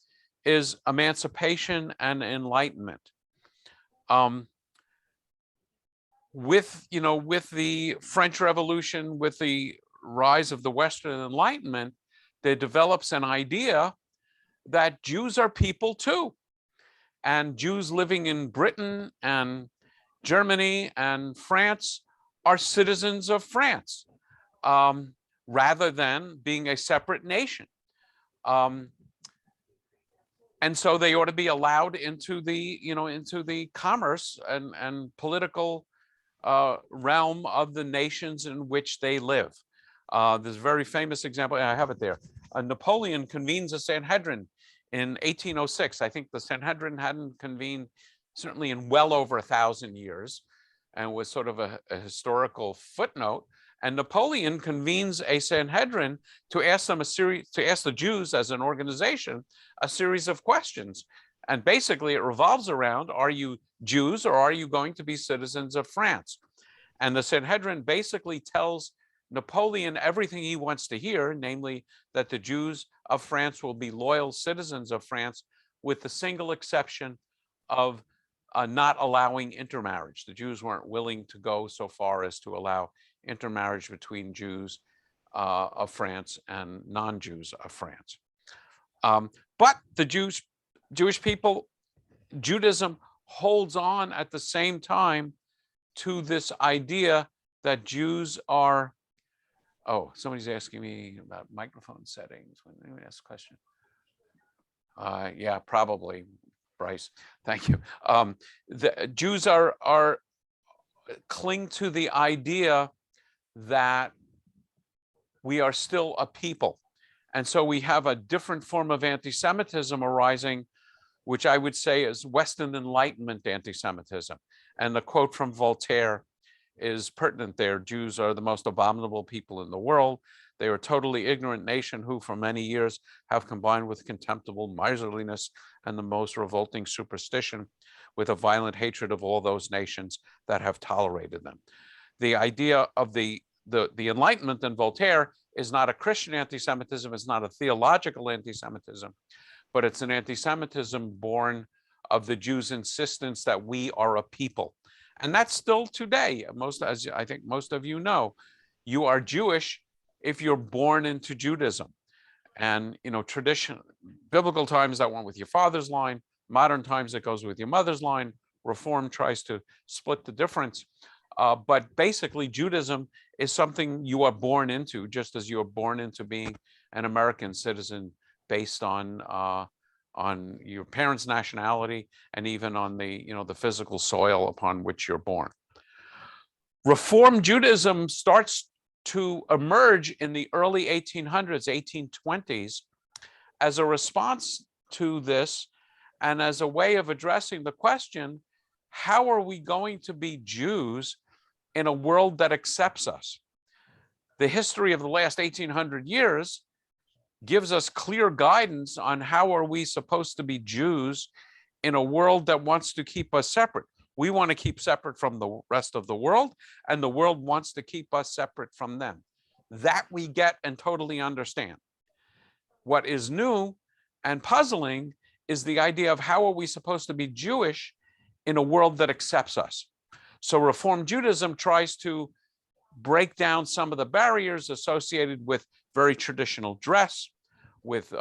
is emancipation and enlightenment. With the French Revolution, with the rise of the Western Enlightenment, there develops an idea that Jews are people too. And Jews living in Britain and Germany and France are citizens of France, rather than being a separate nation. And And so they ought to be allowed into the, into the commerce and political realm of the nations in which they live. There's a very famous example, and I have it there. Napoleon convenes a Sanhedrin in 1806. I think the Sanhedrin hadn't convened certainly in well over 1,000 years, and was sort of a historical footnote. And Napoleon convenes a Sanhedrin to ask them to ask the Jews as an organization a series of questions. And basically it revolves around, are you Jews or are you going to be citizens of France? And the Sanhedrin basically tells Napoleon everything he wants to hear, namely that the Jews of France will be loyal citizens of France, with the single exception of not allowing intermarriage. The Jews weren't willing to go so far as to allow intermarriage between Jews of France and non-Jews of France. But the Jewish people, Judaism holds on at the same time to this idea that Jews are, oh, somebody's asking me about microphone settings. Let me ask a question. Yeah, probably, Bryce. Thank you. The Jews are cling to the idea that we are still a people. And so we have a different form of anti-Semitism arising, which I would say is Western Enlightenment anti-Semitism. And the quote from Voltaire is pertinent there. Jews are the most abominable people in the world. They are a totally ignorant nation who for many years have combined with contemptible miserliness and the most revolting superstition with a violent hatred of all those nations that have tolerated them. The idea of the Enlightenment in Voltaire is not a Christian anti-Semitism, it's not a theological anti-Semitism, but it's an anti-Semitism born of the Jews' insistence that we are a people. And that's still today. As I think most of you know, you are Jewish if you're born into Judaism. And tradition, biblical times, that went with your father's line. Modern times, it goes with your mother's line. Reform tries to split the difference. But basically, Judaism is something you are born into, just as you are born into being an American citizen based on your parents' nationality and even on the the physical soil upon which you're born. Reform Judaism starts to emerge in the early 1800s, 1820s, as a response to this and as a way of addressing the question, how are we going to be Jews in a world that accepts us? The history of the last 1800 years gives us clear guidance on how are we supposed to be Jews in a world that wants to keep us separate. We want to keep separate from the rest of the world, and the world wants to keep us separate from them. That we get and totally understand. What is new and puzzling is the idea of how are we supposed to be Jewish in a world that accepts us. So Reform Judaism tries to break down some of the barriers associated with very traditional dress, with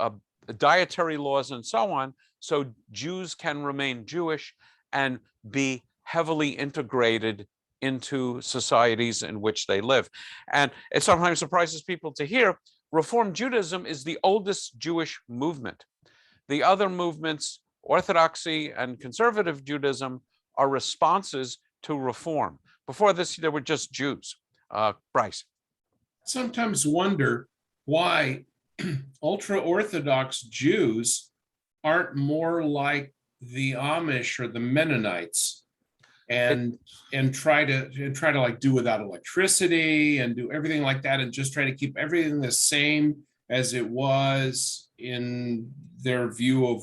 dietary laws and so on, so Jews can remain Jewish and be heavily integrated into societies in which they live. And it sometimes surprises people to hear Reform Judaism is the oldest Jewish movement. The other movements, Orthodoxy and conservative Judaism, are responses to reform. Before this, there were just Jews. Bryce. Sometimes wonder why ultra-Orthodox Jews aren't more like the Amish or the Mennonites and try to like do without electricity and do everything like that and just try to keep everything the same as it was in their view of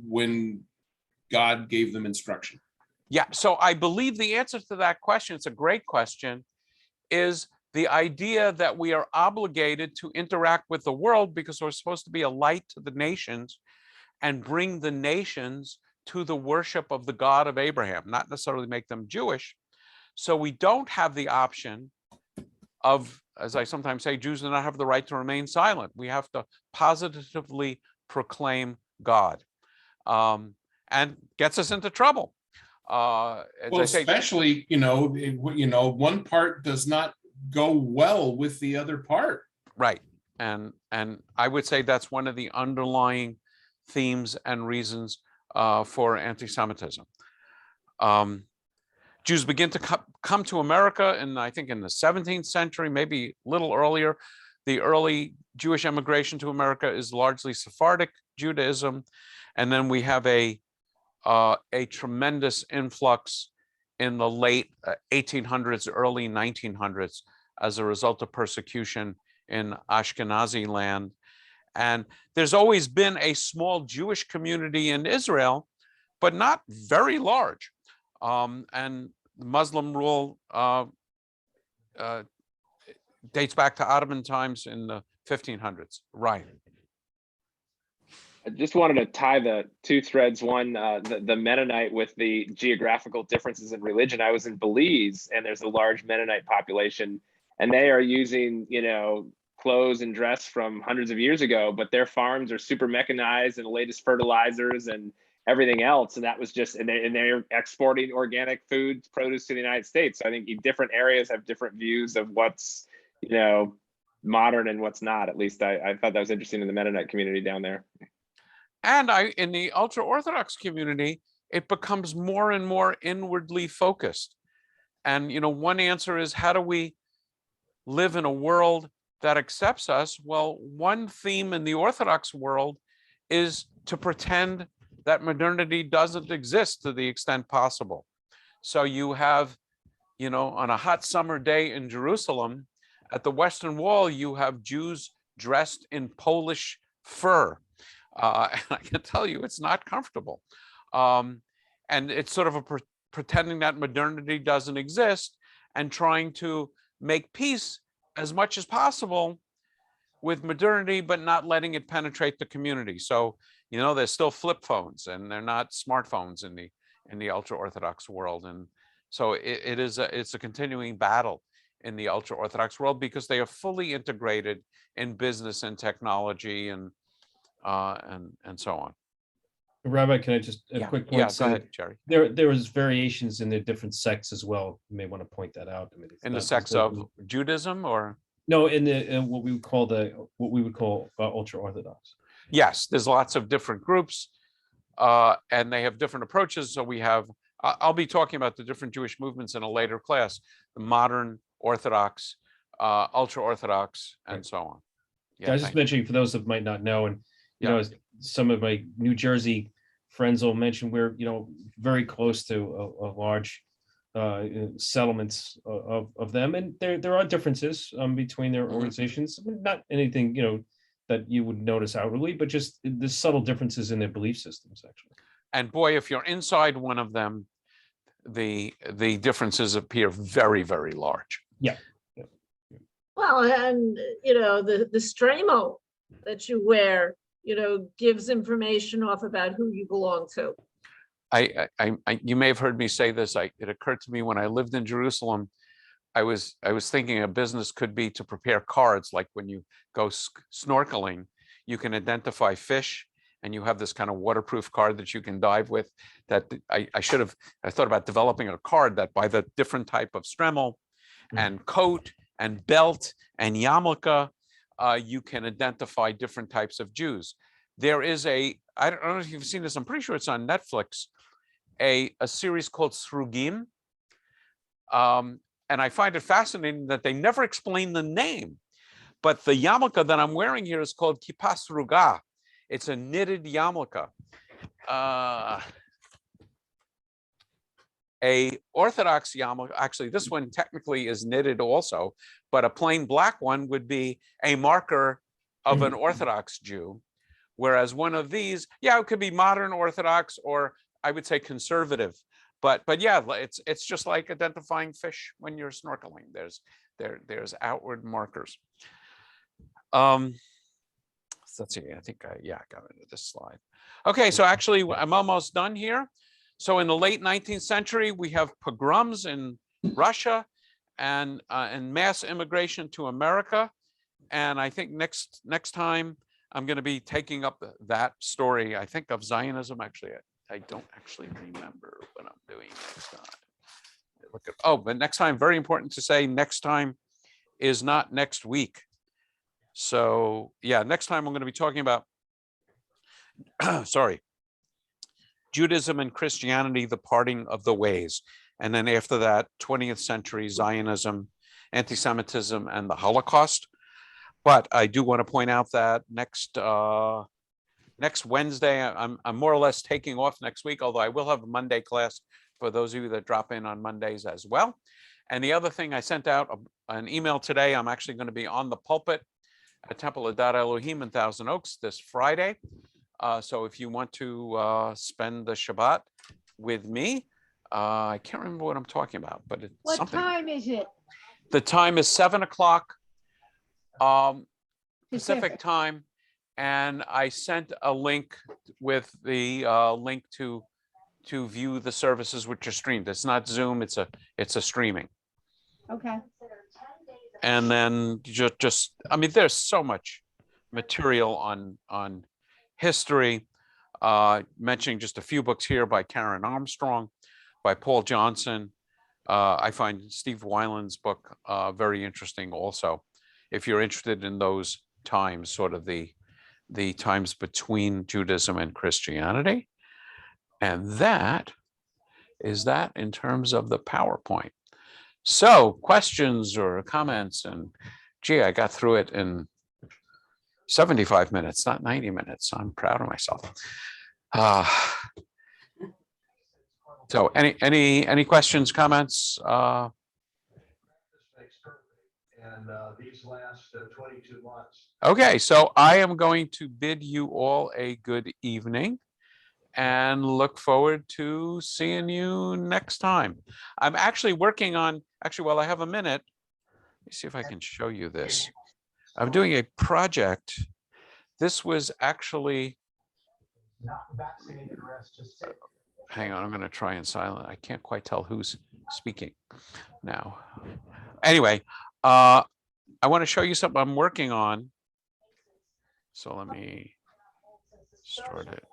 when God gave them instruction. Yeah, so I believe the answer to that question, it's a great question, is the idea that we are obligated to interact with the world because we're supposed to be a light to the nations and bring the nations to the worship of the God of Abraham, not necessarily make them Jewish. So we don't have the option of, as I sometimes say, Jews do not have the right to remain silent. We have to positively proclaim God, and gets us into trouble. Well, especially, one part does not go well with the other part. Right. And I would say that's one of the underlying themes and reasons for anti-Semitism. Jews begin to come to America, and I think in the 17th century, maybe a little earlier. The early Jewish immigration to America is largely Sephardic Judaism, and then we have a tremendous influx in the late 1800s, early 1900s, as a result of persecution in Ashkenazi land. And there's always been a small Jewish community in Israel, but not very large. And Muslim rule dates back to Ottoman times in the 1500s. Right. I just wanted to tie the two threads. One, the Mennonite with the geographical differences in religion. I was in Belize, and there's a large Mennonite population, and they are using, you know, clothes and dress from hundreds of years ago, but their farms are super mechanized and the latest fertilizers and everything else. And that was just, and they're exporting organic food, produce to the United States. So I think different areas have different views of what's, you know, modern and what's not. At least I thought that was interesting in the Mennonite community down there. And in the ultra-Orthodox community, it becomes more and more inwardly focused. And, you know, one answer is, how do we live in a world that accepts us? Well, one theme in the Orthodox world is to pretend that modernity doesn't exist to the extent possible. So you have, you know, on a hot summer day in Jerusalem, at the Western Wall, you have Jews dressed in Polish fur. And I can tell you, it's not comfortable. And it's sort of pretending that modernity doesn't exist and trying to make peace as much as possible with modernity, but not letting it penetrate the community. So, you know, there's still flip phones, and they're not smartphones in the ultra-Orthodox world. And so it's a continuing battle in the ultra-Orthodox world, because they are fully integrated in business and technology and so on. Rabbi, can I just a quick point? Yeah, go ahead, Jerry. There was variations in the different sects as well. You may want to point that out. I mean, In the sects of Judaism, or no, in what we would call ultra Orthodox. Yes, there's lots of different groups, and they have different approaches. So we have, I'll be talking about the different Jewish movements in a later class: the modern Orthodox, ultra Orthodox, and so on. Yeah, I was just mentioning for those that might not know, and you know, some of my New Jersey friends will mention, we're, you know, very close to a large settlements of them, and there are differences between their organizations. Not anything, you know, that you would notice outwardly, but just the subtle differences in their belief systems, actually. And boy, if you're inside one of them, the differences appear very, very large. Yeah. Well, and you know, the stramo that you wear, you know, gives information off about who you belong to. You may have heard me say this. It occurred to me when I lived in Jerusalem, I was thinking a business could be to prepare cards, like when you go snorkeling, you can identify fish, and you have this kind of waterproof card that you can dive with. That I thought about developing a card that, by the different type of stremel and coat and belt and yarmulke, you can identify different types of Jews. There is I don't know if you've seen this, I'm pretty sure it's on Netflix, a series called Srugim. And I find it fascinating that they never explain the name. But the yarmulke that I'm wearing here is called kippah sruga. It's a knitted yarmulke. A Orthodox yarmulke, actually this one technically is knitted also, but a plain black one would be a marker of an Orthodox Jew. Whereas one of these, it could be modern Orthodox, or I would say conservative. But yeah, it's just like identifying fish when you're snorkeling. There's outward markers. Let's see, I think I got rid of this slide. Okay, so actually I'm almost done here. So in the late 19th century, we have pogroms in Russia and mass immigration to America. And I think next time I'm going to be taking up that story, I think, of Zionism. Actually, I don't actually remember what I'm doing next time. But next time, very important to say, next time is not next week. So yeah, next time I'm going to be talking about sorry, Judaism and Christianity, the parting of the ways. And then after that, 20th century Zionism, anti-Semitism, and the Holocaust. But I do want to point out that next Wednesday, I'm more or less taking off next week, although I will have a Monday class for those of you that drop in on Mondays as well. And the other thing, I sent out an email today. I'm actually going to be on the pulpit at Temple of Dad Elohim in Thousand Oaks this Friday. So if you want to spend the Shabbat with me, I can't remember what I'm talking about, but it's What something. time is it? The time is 7 o'clock Pacific time. And I sent a link with the link to view the services which are streamed. It's not Zoom, it's a streaming. Okay. And then just I mean, there's so much material on history. Mentioning just a few books here by Karen Armstrong, by Paul Johnson. I find Steve Weiland's book very interesting also, if you're interested in those times, sort of the times between Judaism and Christianity. And that is that in terms of the PowerPoint. So questions or comments, and gee, I got through it in 75 minutes, not 90 minutes. I'm proud of myself. So any questions, comments? These last 22 months. Okay, so I am going to bid you all a good evening and look forward to seeing you next time. I'm actually working on, while I have a minute, let me see if I can show you this. I'm doing a project. This was actually, hang on, I'm going to try and silent. I can't quite tell who's speaking now. Anyway, I want to show you something I'm working on. So let me start it.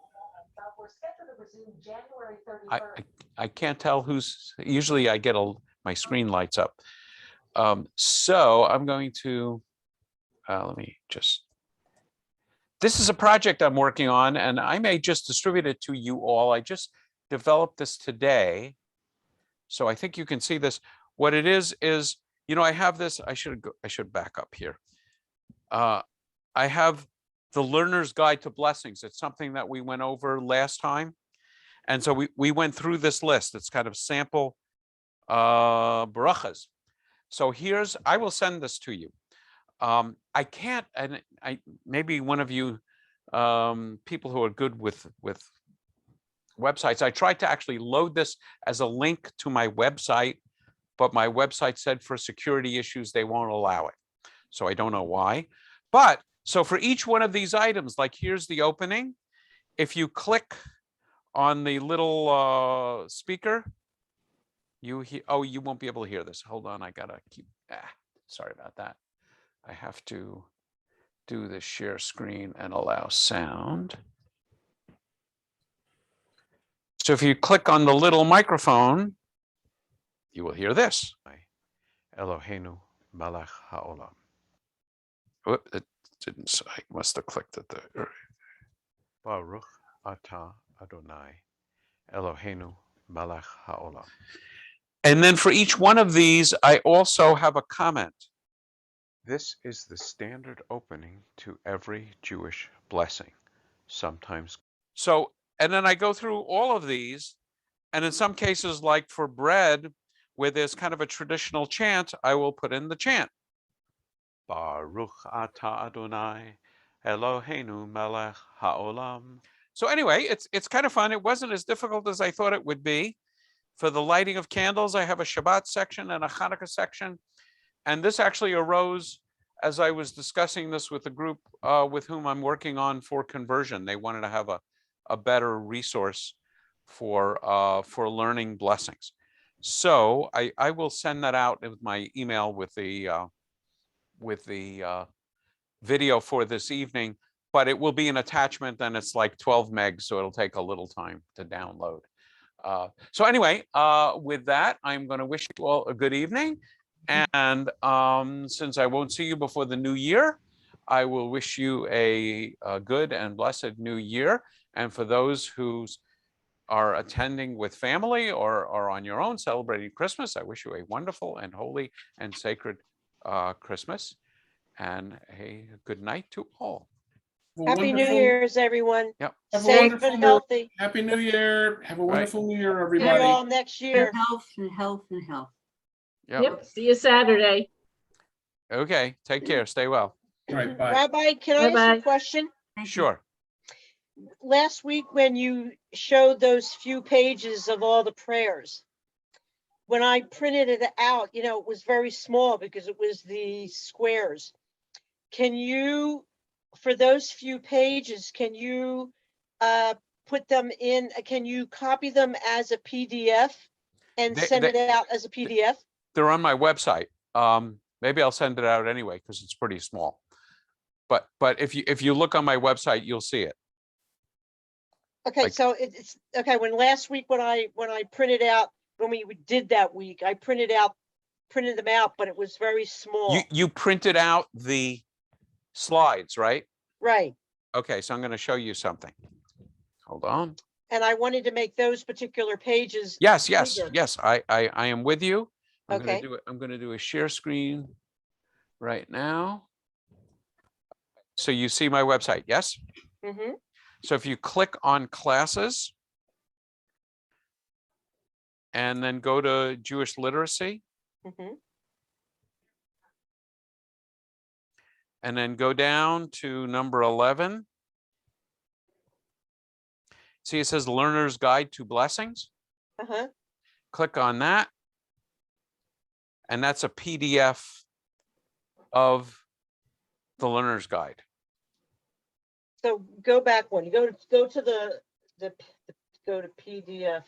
I can't tell who's, usually I get my screen lights up. So I'm going to, let me just, this is a project I'm working on, and I may just distribute it to you all. I just developed this today. So I think you can see this. What it is, you know, I have this, I should back up here. I have the Learner's Guide to Blessings. It's something that we went over last time. And so we went through this list. It's kind of sample barachas. So I will send this to you. I can't, and maybe one of you people who are good with websites, I tried to actually load this as a link to my website, but my website said for security issues, they won't allow it. So I don't know why. But so for each one of these items, like here's the opening. If you click on the little speaker, you won't be able to hear this. Hold on, I gotta keep, sorry about that. I have to do the share screen and allow sound. So if you click on the little microphone, you will hear this. Eloheinu Malach Haolam. Whoop, it didn't, I must have clicked it there. Baruch Atah Adonai Eloheinu Malach Haolam. And then for each one of these, I also have a comment. This is the standard opening to every Jewish blessing, sometimes. So, and then I go through all of these, and in some cases, like for bread, where there's kind of a traditional chant, I will put in the chant. Baruch atah Adonai Eloheinu melech haolam. So anyway, it's kind of fun. It wasn't as difficult as I thought it would be. For the lighting of candles, I have a Shabbat section and a Hanukkah section. And this actually arose as I was discussing this with a group with whom I'm working on for conversion. They wanted to have a better resource for learning blessings. So I will send that out with my email with the video for this evening, but it will be an attachment, and it's like 12 megs, so it'll take a little time to download. So anyway, with that, I'm going to wish you all a good evening. And since I won't see you before the new year, I will wish you a good and blessed new year. And for those who are attending with family or are on your own celebrating Christmas, I wish you a wonderful and holy and sacred Christmas, and a good night to all. Well, Happy New wonderful- Year's, everyone. Yep. Have a Safe wonderful and New- healthy. Happy New Year. Have a Right. wonderful New Year, See you everybody. all next year. Health and health and health. Yep. Yep, see you Saturday. Okay. Take care. Stay well. All right, bye. Rabbi, can I ask you Bye-bye. a question? Thank you. Sure. Last week when you showed those few pages of all the prayers, when I printed it out, you know, it was very small because it was the squares. Can you, for those few pages, can you put them in, can you copy them as a PDF and send They- it out as a PDF? They're on my website. Maybe I'll send it out anyway because it's pretty small. But if you look on my website, you'll see it. Okay, Like- so it's, okay, when last week when I printed out, when we did that week, I printed them out, but it was very small. You printed out the slides, right? Right, Okay, so I'm going to show you something. Hold on. and I wanted to make those particular pages. Yes, bigger. yes. I am with you. I'm Okay. going to do a share screen right now. So you see my website, yes? Mm-hmm. So if you click on classes and then go to Jewish literacy Mm-hmm. and then go down to number 11. See, it says Learner's Guide to Blessings. Uh-huh. Click on that. And that's a PDF of the Learner's Guide. So go back one, you go to the go to PDF.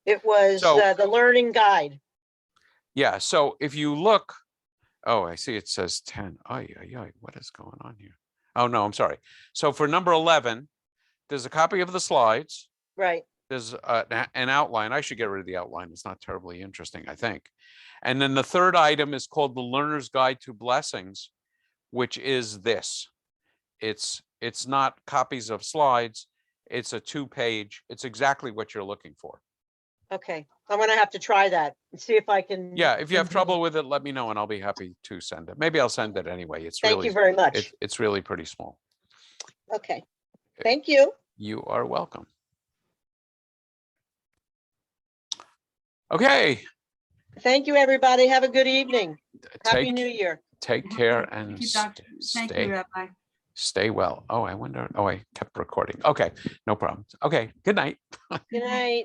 It was So- the learning guide. Yeah, so if you look, oh, I see it says 10. Ay, what is going on here? Oh, no, I'm sorry. So for number 11, there's a copy of the slides. Right, There's an outline. I should get rid of the outline. It's not terribly interesting, I think. And then the third item is called the Learner's Guide to Blessings, which is this. It's not copies of slides. It's a 2-page. It's exactly what you're looking for. okay. I'm gonna have to try that and see if I can. Yeah, if you have trouble with it, let me know and I'll be happy to send it. Maybe I'll send it anyway. It's Thank really, you very much. it's really pretty small. Okay, thank you. You are welcome. Okay, Thank you, everybody. Have a good evening. Happy New take Year. care Thank and you, Doctor. Thank you, Rabbi. stay well. Oh, I wonder. Oh, I kept recording. Okay, no problem. Okay, good night. Good night.